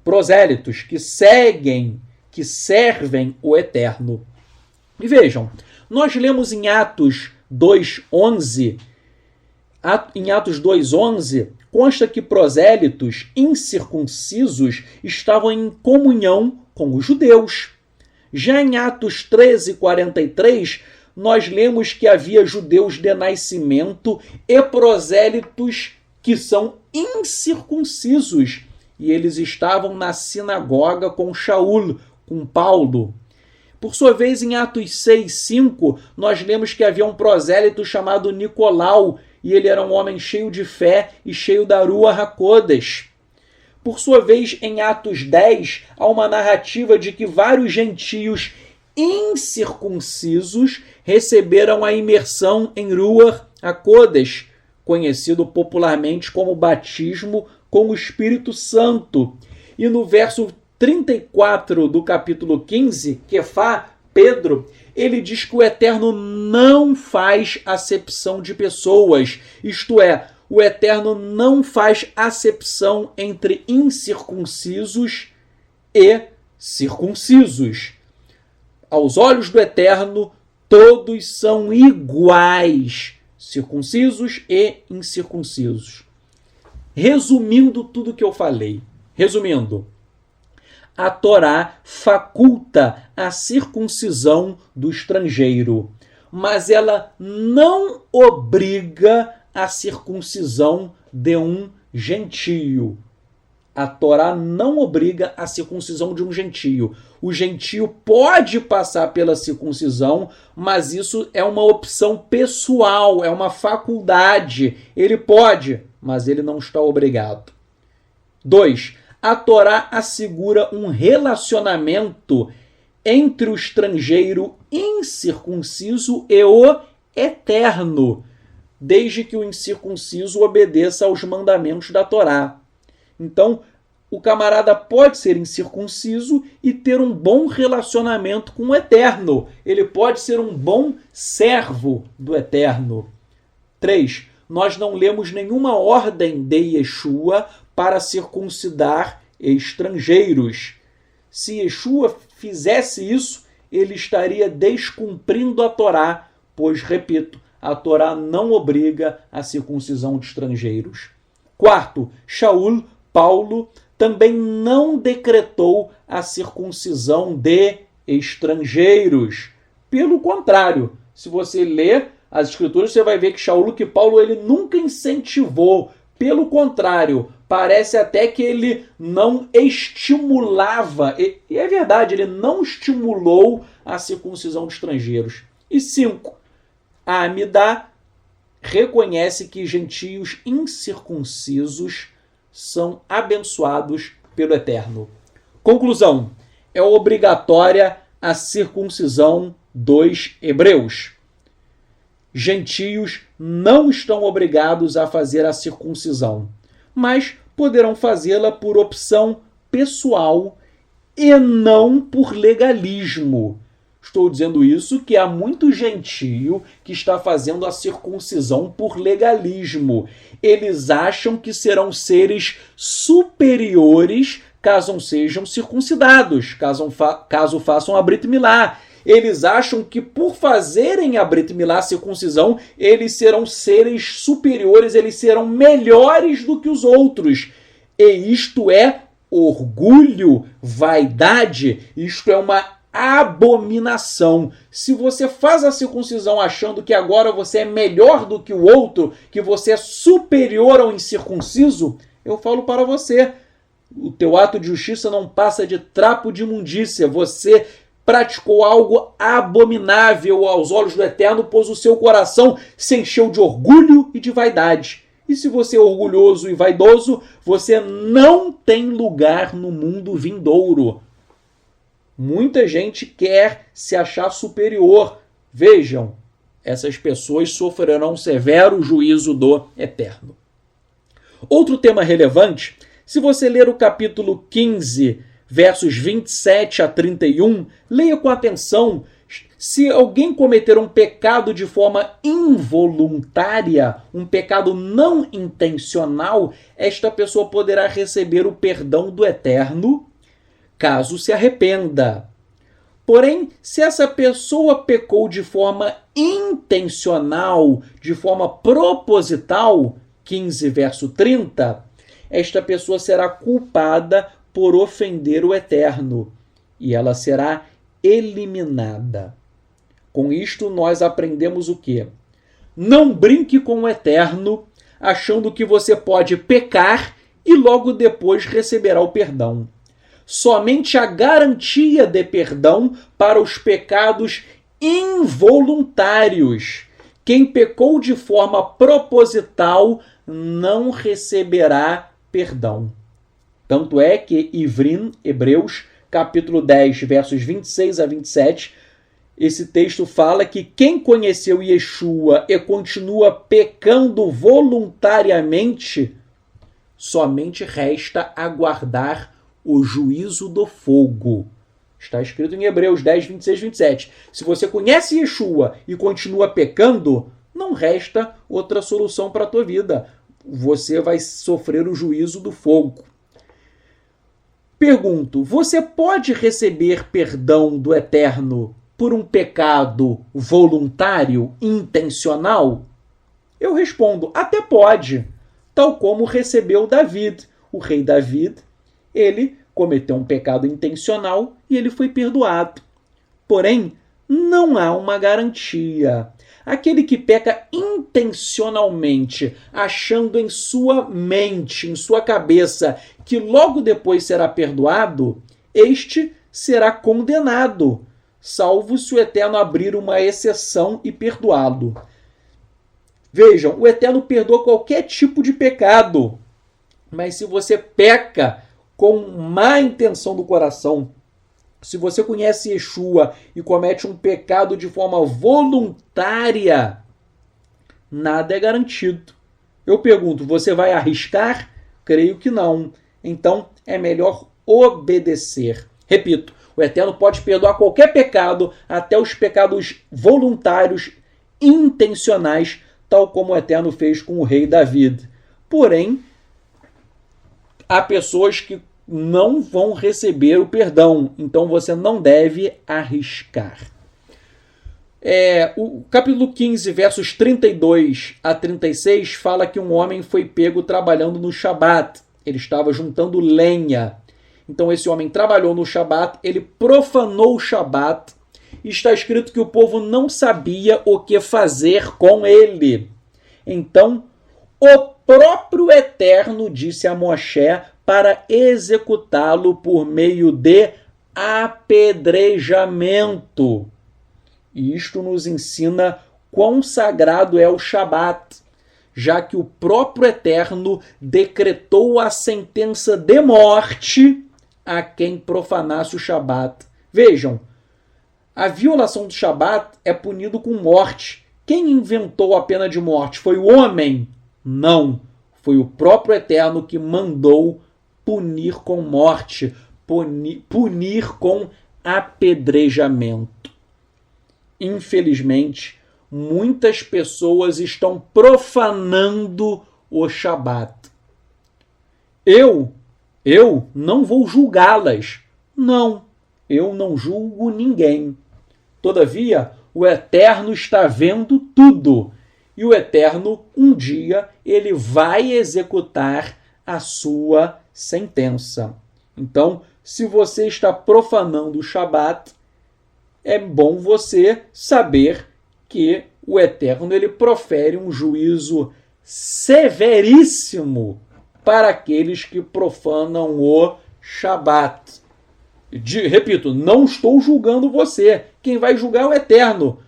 prosélitos, que seguem, que servem o Eterno. E vejam, nós lemos em Atos, 2:11, em Atos 2:11, consta que prosélitos incircuncisos estavam em comunhão com os judeus. Já em Atos 13:43, nós lemos que havia judeus de nascimento e prosélitos que são incircuncisos, e eles estavam na sinagoga com Shaul, com Paulo. Por sua vez, em Atos 6:5, nós lemos que havia um prosélito chamado Nicolau, e ele era um homem cheio de fé e cheio da Ruach HaKodesh. Por sua vez, em Atos 10, há uma narrativa de que vários gentios incircuncisos receberam a imersão em Ruach HaKodesh, conhecido popularmente como batismo com o Espírito Santo. E no verso 34 do capítulo 15, Kefá, Pedro, ele diz que o Eterno não faz acepção de pessoas, isto é, o Eterno não faz acepção entre incircuncisos e circuncisos. Aos olhos do Eterno, todos são iguais, circuncisos e incircuncisos. Resumindo tudo que eu falei, a Torá faculta a circuncisão do estrangeiro, mas ela não obriga a circuncisão de um gentio. A Torá não obriga a circuncisão de um gentio. O gentio pode passar pela circuncisão, mas isso é uma opção pessoal, é uma faculdade. Ele pode, mas ele não está obrigado. 2. A Torá assegura um relacionamento entre o estrangeiro incircunciso e o Eterno, desde que o incircunciso obedeça aos mandamentos da Torá. Então, o camarada pode ser incircunciso e ter um bom relacionamento com o Eterno. Ele pode ser um bom servo do Eterno. 3. Nós não lemos nenhuma ordem de Yeshua para circuncidar estrangeiros. Se Yeshua fizesse isso, ele estaria descumprindo a Torá, pois, repito, a Torá não obriga a circuncisão de estrangeiros. 4. Shaul, Paulo, também não decretou a circuncisão de estrangeiros. Pelo contrário, se você ler as escrituras, você vai ver que Shaul, que Paulo, ele nunca incentivou. Pelo contrário, parece até que ele não estimulava, e é verdade, ele não estimulou a circuncisão de estrangeiros. E 5. A Amidá reconhece que gentios incircuncisos são abençoados pelo Eterno. Conclusão: é obrigatória a circuncisão dos hebreus. Gentios não estão obrigados a fazer a circuncisão, mas poderão fazê-la por opção pessoal e não por legalismo. Estou dizendo isso que há muito gentio que está fazendo a circuncisão por legalismo. Eles acham que serão seres superiores caso sejam circuncidados, caso façam a Brit Milá. Eles acham que por fazerem a Brit Milá, a circuncisão, eles serão seres superiores, eles serão melhores do que os outros. E isto é orgulho, vaidade, isto é uma abominação. Se você faz a circuncisão achando que agora você é melhor do que o outro, que você é superior ao incircunciso, eu falo para você, o teu ato de justiça não passa de trapo de imundícia. Você praticou algo abominável aos olhos do Eterno, pois o seu coração se encheu de orgulho e de vaidade. E se você é orgulhoso e vaidoso, você não tem lugar no mundo vindouro. Muita gente quer se achar superior. Vejam, essas pessoas sofrerão severo juízo do Eterno. Outro tema relevante, se você ler o capítulo 15, versos 27 a 31, leia com atenção. Se alguém cometer um pecado de forma involuntária, um pecado não intencional, esta pessoa poderá receber o perdão do Eterno, caso se arrependa. Porém, se essa pessoa pecou de forma intencional, de forma proposital, 15 verso 30, esta pessoa será culpada por ofender o Eterno e ela será eliminada. Com isto, nós aprendemos o quê? Não brinque com o Eterno achando que você pode pecar e logo depois receberá o perdão. Somente a garantia de perdão para os pecados involuntários. Quem pecou de forma proposital não receberá perdão. Tanto é que Ivrim, Hebreus, capítulo 10, versos 26 a 27, esse texto fala que quem conheceu Yeshua e continua pecando voluntariamente, somente resta aguardar o juízo do fogo. Está escrito em Hebreus 10, 26, 27. Se você conhece Yeshua e continua pecando, não resta outra solução para a tua vida. Você vai sofrer o juízo do fogo. Pergunto, você pode receber perdão do Eterno por um pecado voluntário, intencional? Eu respondo, até pode, tal como recebeu David. O rei David, ele cometeu um pecado intencional e ele foi perdoado. Porém, não há uma garantia. Aquele que peca intencionalmente, achando em sua mente, em sua cabeça, que logo depois será perdoado, este será condenado, salvo se o Eterno abrir uma exceção e perdoá-lo. Vejam, o Eterno perdoa qualquer tipo de pecado, mas se você peca com má intenção do coração, se você conhece Yeshua e comete um pecado de forma voluntária, nada é garantido. Eu pergunto, você vai arriscar? Creio que não. Então, é melhor obedecer. Repito, o Eterno pode perdoar qualquer pecado, até os pecados voluntários, intencionais, tal como o Eterno fez com o rei David. Porém, há pessoas que não vão receber o perdão, então você não deve arriscar. O capítulo 15, versos 32 a 36, fala que um homem foi pego trabalhando no Shabat. Ele estava juntando lenha. Então esse homem trabalhou no Shabat, ele profanou o Shabat, e está escrito que o povo não sabia o que fazer com ele. Então, o próprio Eterno disse a Moshe para executá-lo por meio de apedrejamento. E isto nos ensina quão sagrado é o Shabat, já que o próprio Eterno decretou a sentença de morte a quem profanasse o Shabat. Vejam, a violação do Shabat é punido com morte. Quem inventou a pena de morte? Foi o homem? Não. Foi o próprio Eterno que mandou punir com morte, punir com apedrejamento. Infelizmente, muitas pessoas estão profanando o Shabat. Eu não vou julgá-las. Não, eu não julgo ninguém. Todavia, o Eterno está vendo tudo. E o Eterno, um dia, ele vai executar a sua sentença. Então, se você está profanando o Shabat, é bom você saber que o Eterno ele profere um juízo severíssimo para aqueles que profanam o Shabat. Repito, não estou julgando você. Quem vai julgar é o Eterno.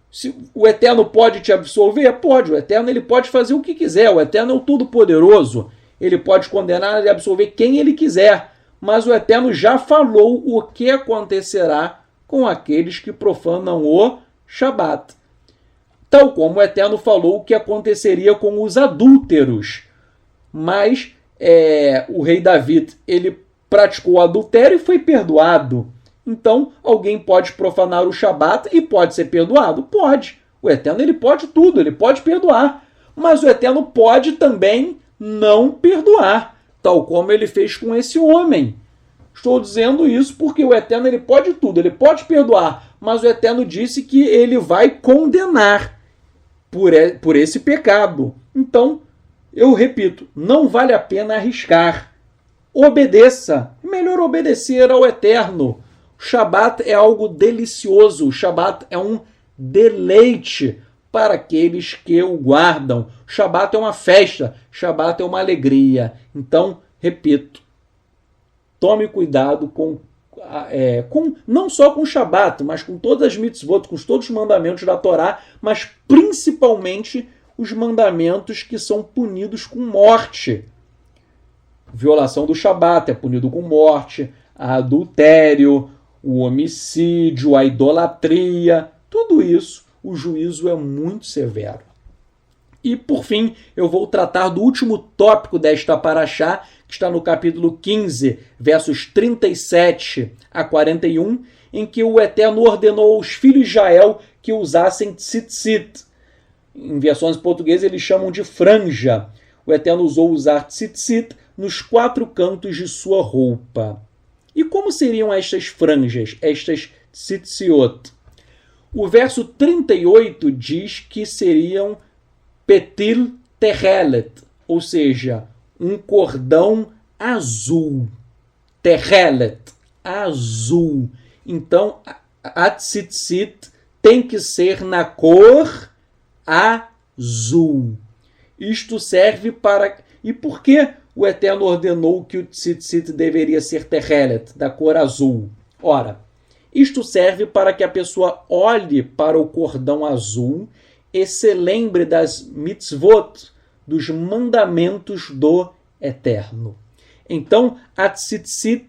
Se o Eterno pode te absolver? Pode. O Eterno ele pode fazer o que quiser. O Eterno é o Todo-Poderoso. Ele pode condenar e absolver quem ele quiser. Mas o Eterno já falou o que acontecerá com aqueles que profanam o Shabat. Tal como o Eterno falou o que aconteceria com os adúlteros. Mas o rei David ele praticou adultério e foi perdoado. Então, alguém pode profanar o Shabat e pode ser perdoado? Pode. O Eterno ele pode tudo, ele pode perdoar. Mas o Eterno pode também não perdoar, tal como ele fez com esse homem. Estou dizendo isso porque o Eterno ele pode tudo, ele pode perdoar, mas o Eterno disse que ele vai condenar por esse pecado. Então, eu repito, não vale a pena arriscar. Obedeça. É melhor obedecer ao Eterno. O Shabat é algo delicioso. O Shabat é um deleite para aqueles que o guardam. O Shabat é uma festa. O Shabat é uma alegria. Então, repito, tome cuidado não só com o Shabat, mas com todas as mitzvot, com todos os mandamentos da Torá, mas principalmente os mandamentos que são punidos com morte. Violação do Shabat é punido com morte, adultério, o homicídio, a idolatria, tudo isso, o juízo é muito severo. E, por fim, eu vou tratar do último tópico desta paraxá, que está no capítulo 15, versos 37 a 41, em que o Eterno ordenou aos filhos de Israel que usassem tzitzit. Em versões portuguesas eles chamam de franja. O Eterno usar tzitzit nos 4 cantos de sua roupa. E como seriam estas franjas, estas tzitziot? O verso 38 diz que seriam petil terrelet, ou seja, um cordão azul. Terrelet, azul. Então, a tzitzit tem que ser na cor azul. Isto serve para... E por que o Eterno ordenou que o tzitzit deveria ser terrelet, da cor azul? Ora, isto serve para que a pessoa olhe para o cordão azul e se lembre das mitzvot, dos mandamentos do Eterno. Então, a tzitzit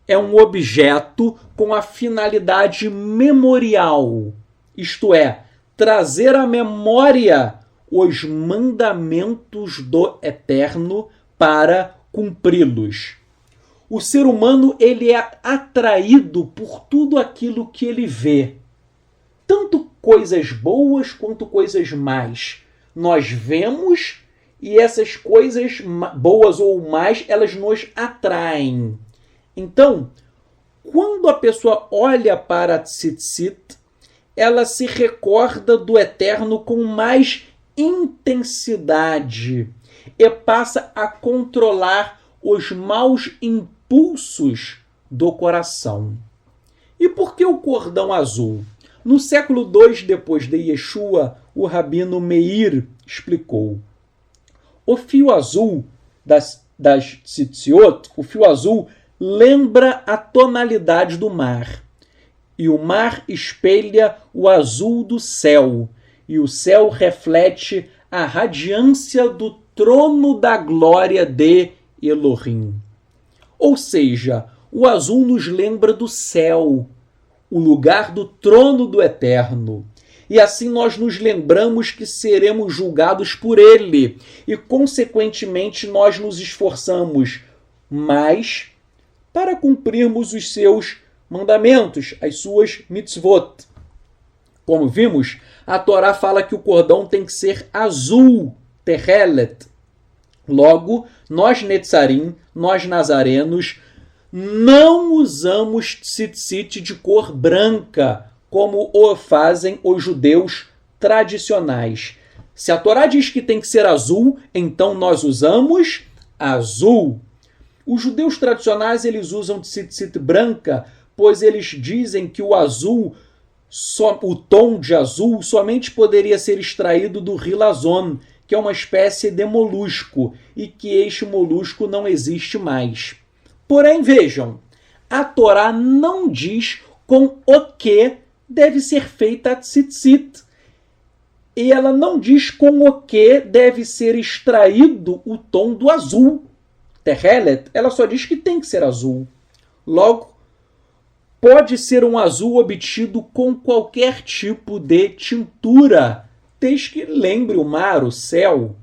é um objeto com a finalidade memorial, isto é, trazer à memória os mandamentos do Eterno para cumpri-los. O ser humano ele é atraído por tudo aquilo que ele vê, tanto coisas boas quanto coisas más. Nós vemos e essas coisas boas ou más, elas nos atraem. Então, quando a pessoa olha para a tzitzit, ela se recorda do Eterno com mais intensidade e passa a controlar os maus impulsos do coração. E por que o cordão azul? No século II depois de Yeshua, o rabino Meir explicou. O fio azul das tzitziot, o fio azul, lembra a tonalidade do mar. E o mar espelha o azul do céu. E o céu reflete a radiância do trono da glória de Elohim. Ou seja, o azul nos lembra do céu, o lugar do trono do Eterno. E assim nós nos lembramos que seremos julgados por ele. E, consequentemente, nós nos esforçamos mais para cumprirmos os seus mandamentos, as suas mitzvot. Como vimos, a Torá fala que o cordão tem que ser azul, terrelet. Logo, nós netzarim, nós nazarenos, não usamos tzitzit de cor branca, como o fazem os judeus tradicionais. Se a Torá diz que tem que ser azul, então nós usamos azul. Os judeus tradicionais eles usam tzitzit branca, pois eles dizem que o azul, o tom de azul, somente poderia ser extraído do rilazon, que é uma espécie de molusco, e que este molusco não existe mais. Porém, vejam, a Torá não diz com o que deve ser feita a tzitzit. E ela não diz com o que deve ser extraído o tom do azul. Terrelet, ela só diz que tem que ser azul. Logo, pode ser um azul obtido com qualquer tipo de tintura, desde que lembre o mar, o céu.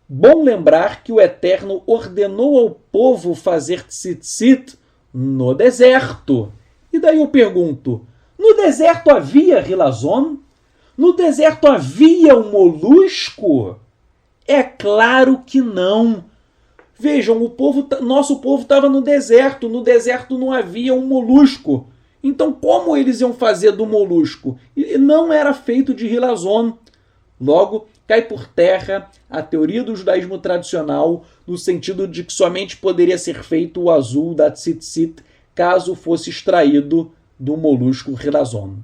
Bom lembrar que o Eterno ordenou ao povo fazer tzitzit no deserto. E daí eu pergunto, no deserto havia rilazon? No deserto havia um molusco? É claro que não. Vejam, nosso povo estava no deserto não havia um molusco. Então como eles iam fazer do molusco? E não era feito de rilazon. Logo, cai por terra a teoria do judaísmo tradicional, no sentido de que somente poderia ser feito o azul da tzitzit caso fosse extraído do molusco rilazon.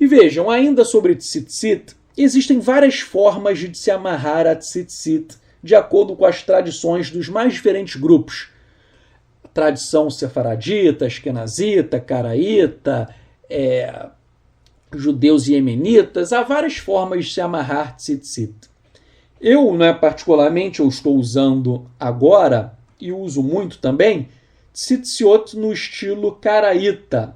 E vejam, ainda sobre tzitzit, existem várias formas de se amarrar a tzitzit, de acordo com as tradições dos mais diferentes grupos. Tradição sefaradita, ashkenazita, caraíta, judeus e iemenitas, há várias formas de se amarrar tzitzit. Eu, particularmente, eu estou usando agora, e uso muito também, tzitziot no estilo caraíta.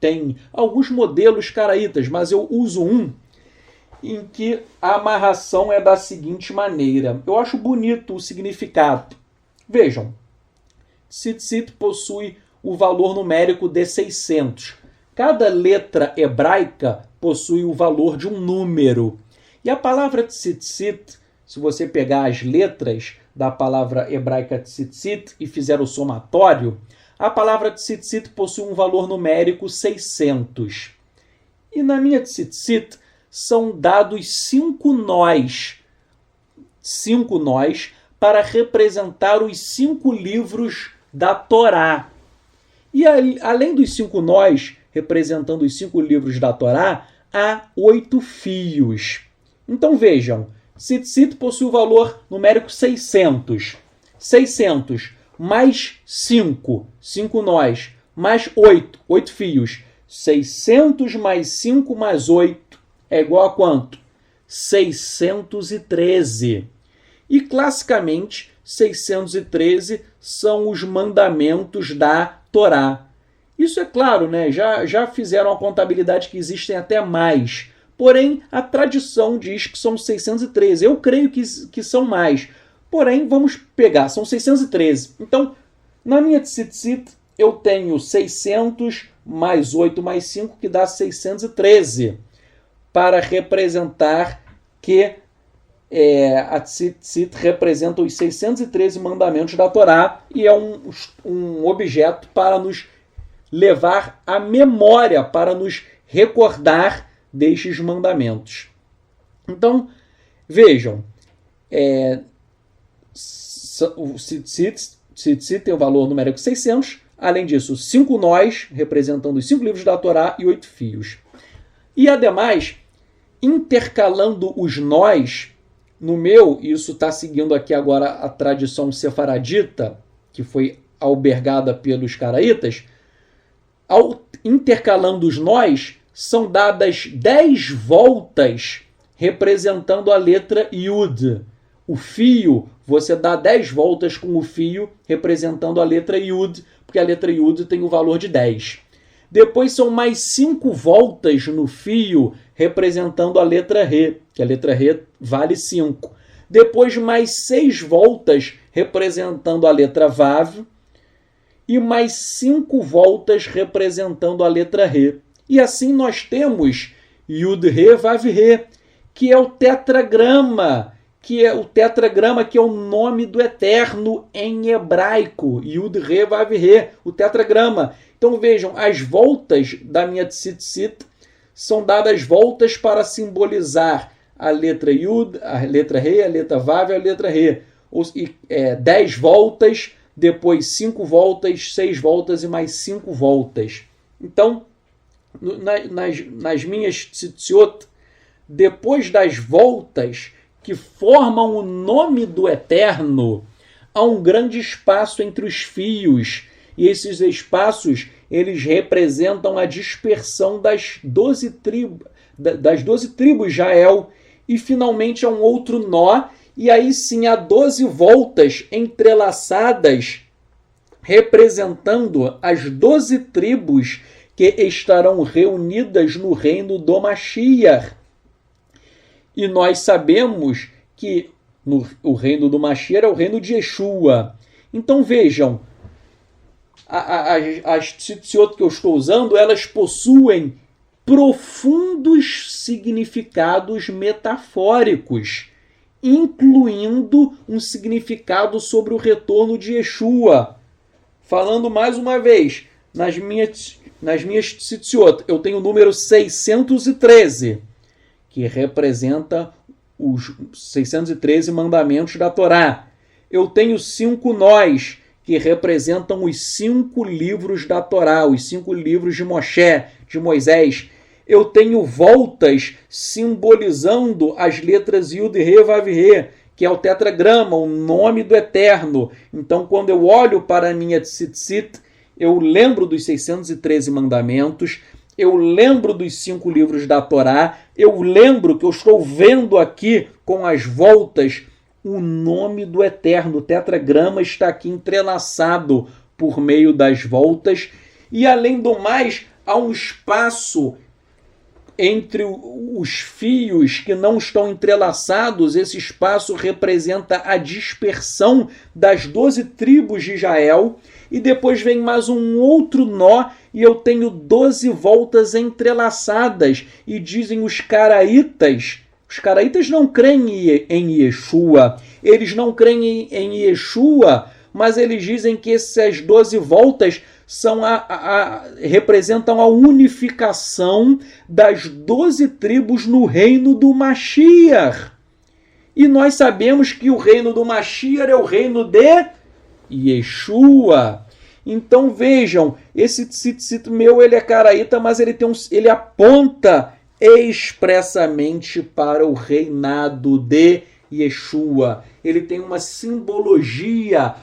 Tem alguns modelos caraítas, mas eu uso um em que a amarração é da seguinte maneira. Eu acho bonito o significado. Vejam, tzitzit possui o valor numérico de 600. Cada letra hebraica possui o valor de um número. E a palavra tzitzit, se você pegar as letras da palavra hebraica tzitzit e fizer o somatório, a palavra tzitzit possui um valor numérico 600. E na minha tzitzit são dados 5 nós para representar os 5 livros da Torá. E além dos 5 nós, representando os 5 livros da Torá, há 8 fios. Então vejam, tzitzit possui o valor numérico 600. 600 mais 5 nós, mais 8 fios. 600 mais 5 mais 8 é igual a quanto? 613. E classicamente, 613 são os mandamentos da Torá. Isso é claro, já fizeram a contabilidade que existem até mais. Porém, a tradição diz que são 613. Eu creio que são mais. Porém, vamos pegar, são 613. Então, na minha tzitzit, eu tenho 600 mais 8 mais 5, que dá 613. Para representar que a tzitzit representa os 613 mandamentos da Torá e é um objeto para nos levar à memória, para nos recordar destes mandamentos. Então, vejam, o tzitzit tem o valor numérico 600, além disso, 5 nós, representando os 5 livros da Torá, e 8 fios. E, ademais, intercalando os nós, no meu, isso está seguindo aqui agora a tradição sefaradita, que foi albergada pelos caraítas, intercalando os nós, são dadas 10 voltas representando a letra Yud. O fio, você dá 10 voltas com o fio representando a letra Yud, porque a letra Yud tem o valor de 10. Depois são mais 5 voltas no fio representando a letra Re, que a letra Re vale 5. Depois mais 6 voltas representando a letra Vav e mais 5 voltas representando a letra Re. E assim nós temos Yud Re Vav Re, que é o tetragrama, que é o nome do Eterno em hebraico. Yud Re Vav Re, o tetragrama. Então vejam, as voltas da minha tzitzit são dadas voltas para simbolizar a letra Yud, a letra Re, a letra Vav e a letra Re. 10 voltas, depois 5 voltas, 6 voltas e mais 5 voltas. Então, nas minhas tzitziot, depois das voltas que formam o nome do Eterno, há um grande espaço entre os fios. E esses espaços, eles representam a dispersão das 12 tribos de Israel. E finalmente há um outro nó, e aí sim há 12 voltas entrelaçadas, representando as 12 tribos que estarão reunidas no reino do Mashiach. E nós sabemos que o reino do Mashiach é o reino de Yeshua. Então vejam, as tzitziot que eu estou usando, elas possuem profundos significados metafóricos. incluindo um significado sobre o retorno de Yeshua. Falando mais uma vez, nas minhas tzitziot, eu tenho o número 613, que representa os 613 mandamentos da Torá. Eu tenho 5 nós, que representam os 5 livros da Torá, os 5 livros de Moshe, de Moisés. Eu tenho voltas simbolizando as letras Yud, He, Vav, He, que é o tetragrama, o nome do Eterno. Então, quando eu olho para a minha tzitzit, eu lembro dos 613 mandamentos, eu lembro dos 5 livros da Torá, eu lembro que eu estou vendo aqui com as voltas o nome do Eterno. O tetragrama está aqui entrelaçado por meio das voltas. E, além do mais, há um espaço entre os fios que não estão entrelaçados. Esse espaço representa a dispersão das 12 tribos de Israel. E depois vem mais um outro nó, e eu tenho 12 voltas entrelaçadas. E dizem os caraítas não creem em Yeshua, eles não creem em Yeshua, mas eles dizem que essas 12 voltas representam a unificação das 12 tribos no reino do Mashiach. E nós sabemos que o reino do Mashiach é o reino de Yeshua. Então vejam, esse tzitzit meu, ele é caraíta, mas ele aponta expressamente para o reinado de Yeshua. Ele tem uma simbologia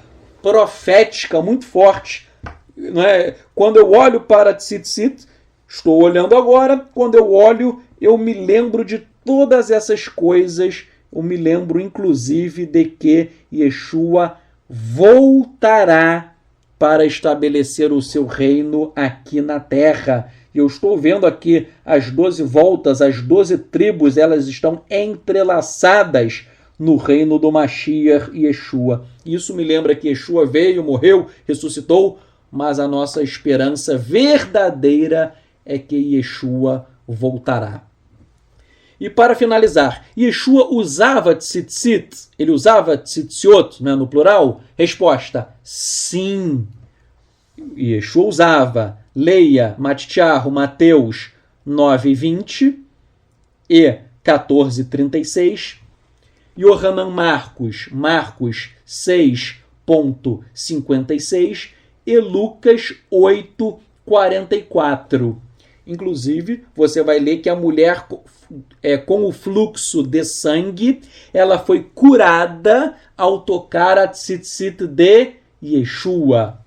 profética muito forte. Não é? Quando eu olho para tzitzit, estou olhando agora, quando eu olho, eu me lembro de todas essas coisas, eu me lembro inclusive de que Yeshua voltará para estabelecer o seu reino aqui na terra. Eu estou vendo aqui as 12 voltas, as 12 tribos, elas estão entrelaçadas no reino do Mashiach e Yeshua. Isso me lembra que Yeshua veio, morreu, ressuscitou, mas a nossa esperança verdadeira é que Yeshua voltará. E para finalizar, Yeshua usava tzitzit? Ele usava tzitziot, né, no plural? Resposta, sim. Yeshua usava. Leia Matitiarro, Mateus 9:20 e 14:36. Yohanan Marcos 6.56 e Lucas 8:44. Inclusive, você vai ler que a mulher com o fluxo de sangue, ela foi curada ao tocar a tzitzit de Yeshua.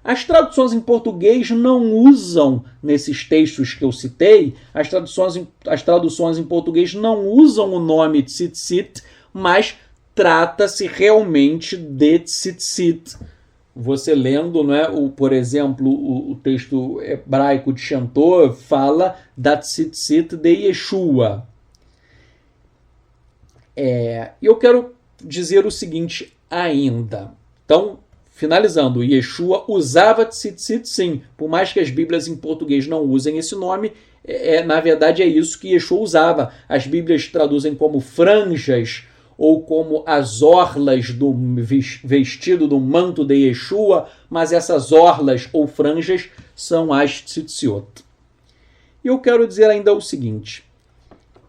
As traduções em português não usam, nesses textos que eu citei, as traduções em português não usam o nome tzitzit, mas trata-se realmente de tzitzit. Você lendo, né, por exemplo, o texto hebraico de Shantor fala da tzitzit de Yeshua. Eu quero dizer o seguinte ainda. Então, finalizando, Yeshua usava tzitzit sim, por mais que as Bíblias em português não usem esse nome, na verdade é isso que Yeshua usava. As Bíblias traduzem como franjas, ou como as orlas do vestido do manto de Yeshua, mas essas orlas ou franjas são as tzitziot. E eu quero dizer ainda o seguinte,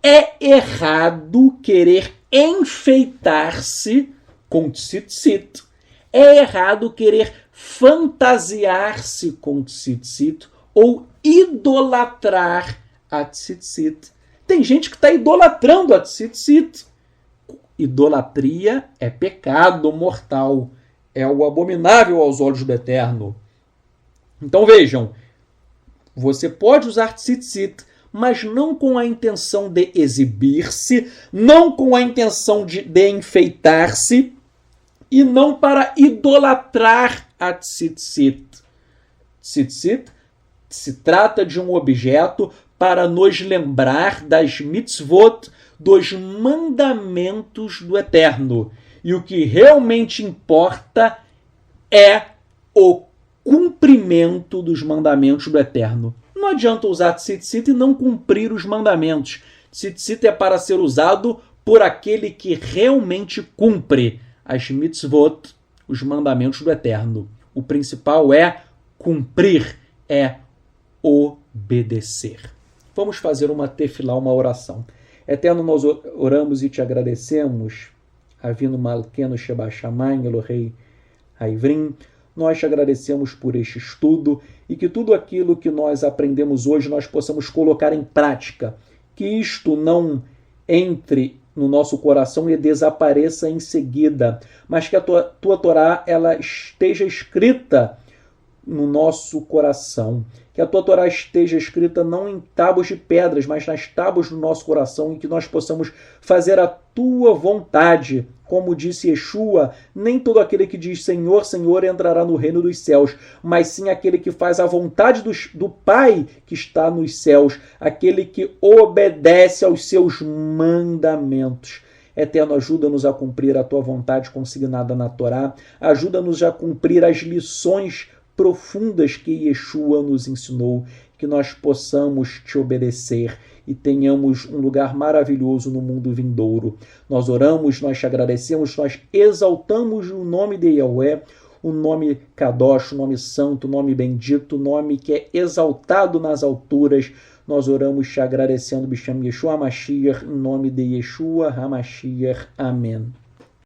é errado querer enfeitar-se com tzitzit, é errado querer fantasiar-se com tzitzit ou idolatrar a tzitzit. Tem gente que está idolatrando a tzitzit. Idolatria é pecado mortal, é o abominável aos olhos do Eterno. Então vejam, você pode usar tzitzit, mas não com a intenção de exibir-se, não com a intenção de enfeitar-se, e não para idolatrar a tzitzit. Tzitzit se trata de um objeto para nos lembrar das mitzvot, dos mandamentos do Eterno. E o que realmente importa é o cumprimento dos mandamentos do Eterno. Não adianta usar tzitzit e não cumprir os mandamentos. Tzitzit é para ser usado por aquele que realmente cumpre as mitzvot, os mandamentos do Eterno. O principal é cumprir, é obedecer. Vamos fazer uma tefilá, uma oração. Eterno, nós oramos e te agradecemos. Avinu Malkenu Sheba Shamayim Elohei Haivrim. Nós te agradecemos por este estudo e que tudo aquilo que nós aprendemos hoje nós possamos colocar em prática. Que isto não entre no nosso coração e desapareça em seguida, mas que a tua Torá ela esteja escrita no nosso coração. Que a tua Torá esteja escrita não em tábuas de pedras, mas nas tábuas do nosso coração, e que nós possamos fazer a tua vontade. Como disse Yeshua, nem todo aquele que diz Senhor, Senhor entrará no reino dos céus, mas sim aquele que faz a vontade do Pai que está nos céus, aquele que obedece aos seus mandamentos. Eterno, ajuda-nos a cumprir a tua vontade consignada na Torá, ajuda-nos a cumprir as lições profundas que Yeshua nos ensinou, que nós possamos te obedecer e tenhamos um lugar maravilhoso no mundo vindouro. Nós oramos, nós te agradecemos, nós exaltamos o nome de Yahweh, o nome Kadosh, o nome santo, o nome bendito, o nome que é exaltado nas alturas. Nós oramos te agradecendo, Bishem Yeshua HaMashiach, em nome de Yeshua HaMashiach. Amém.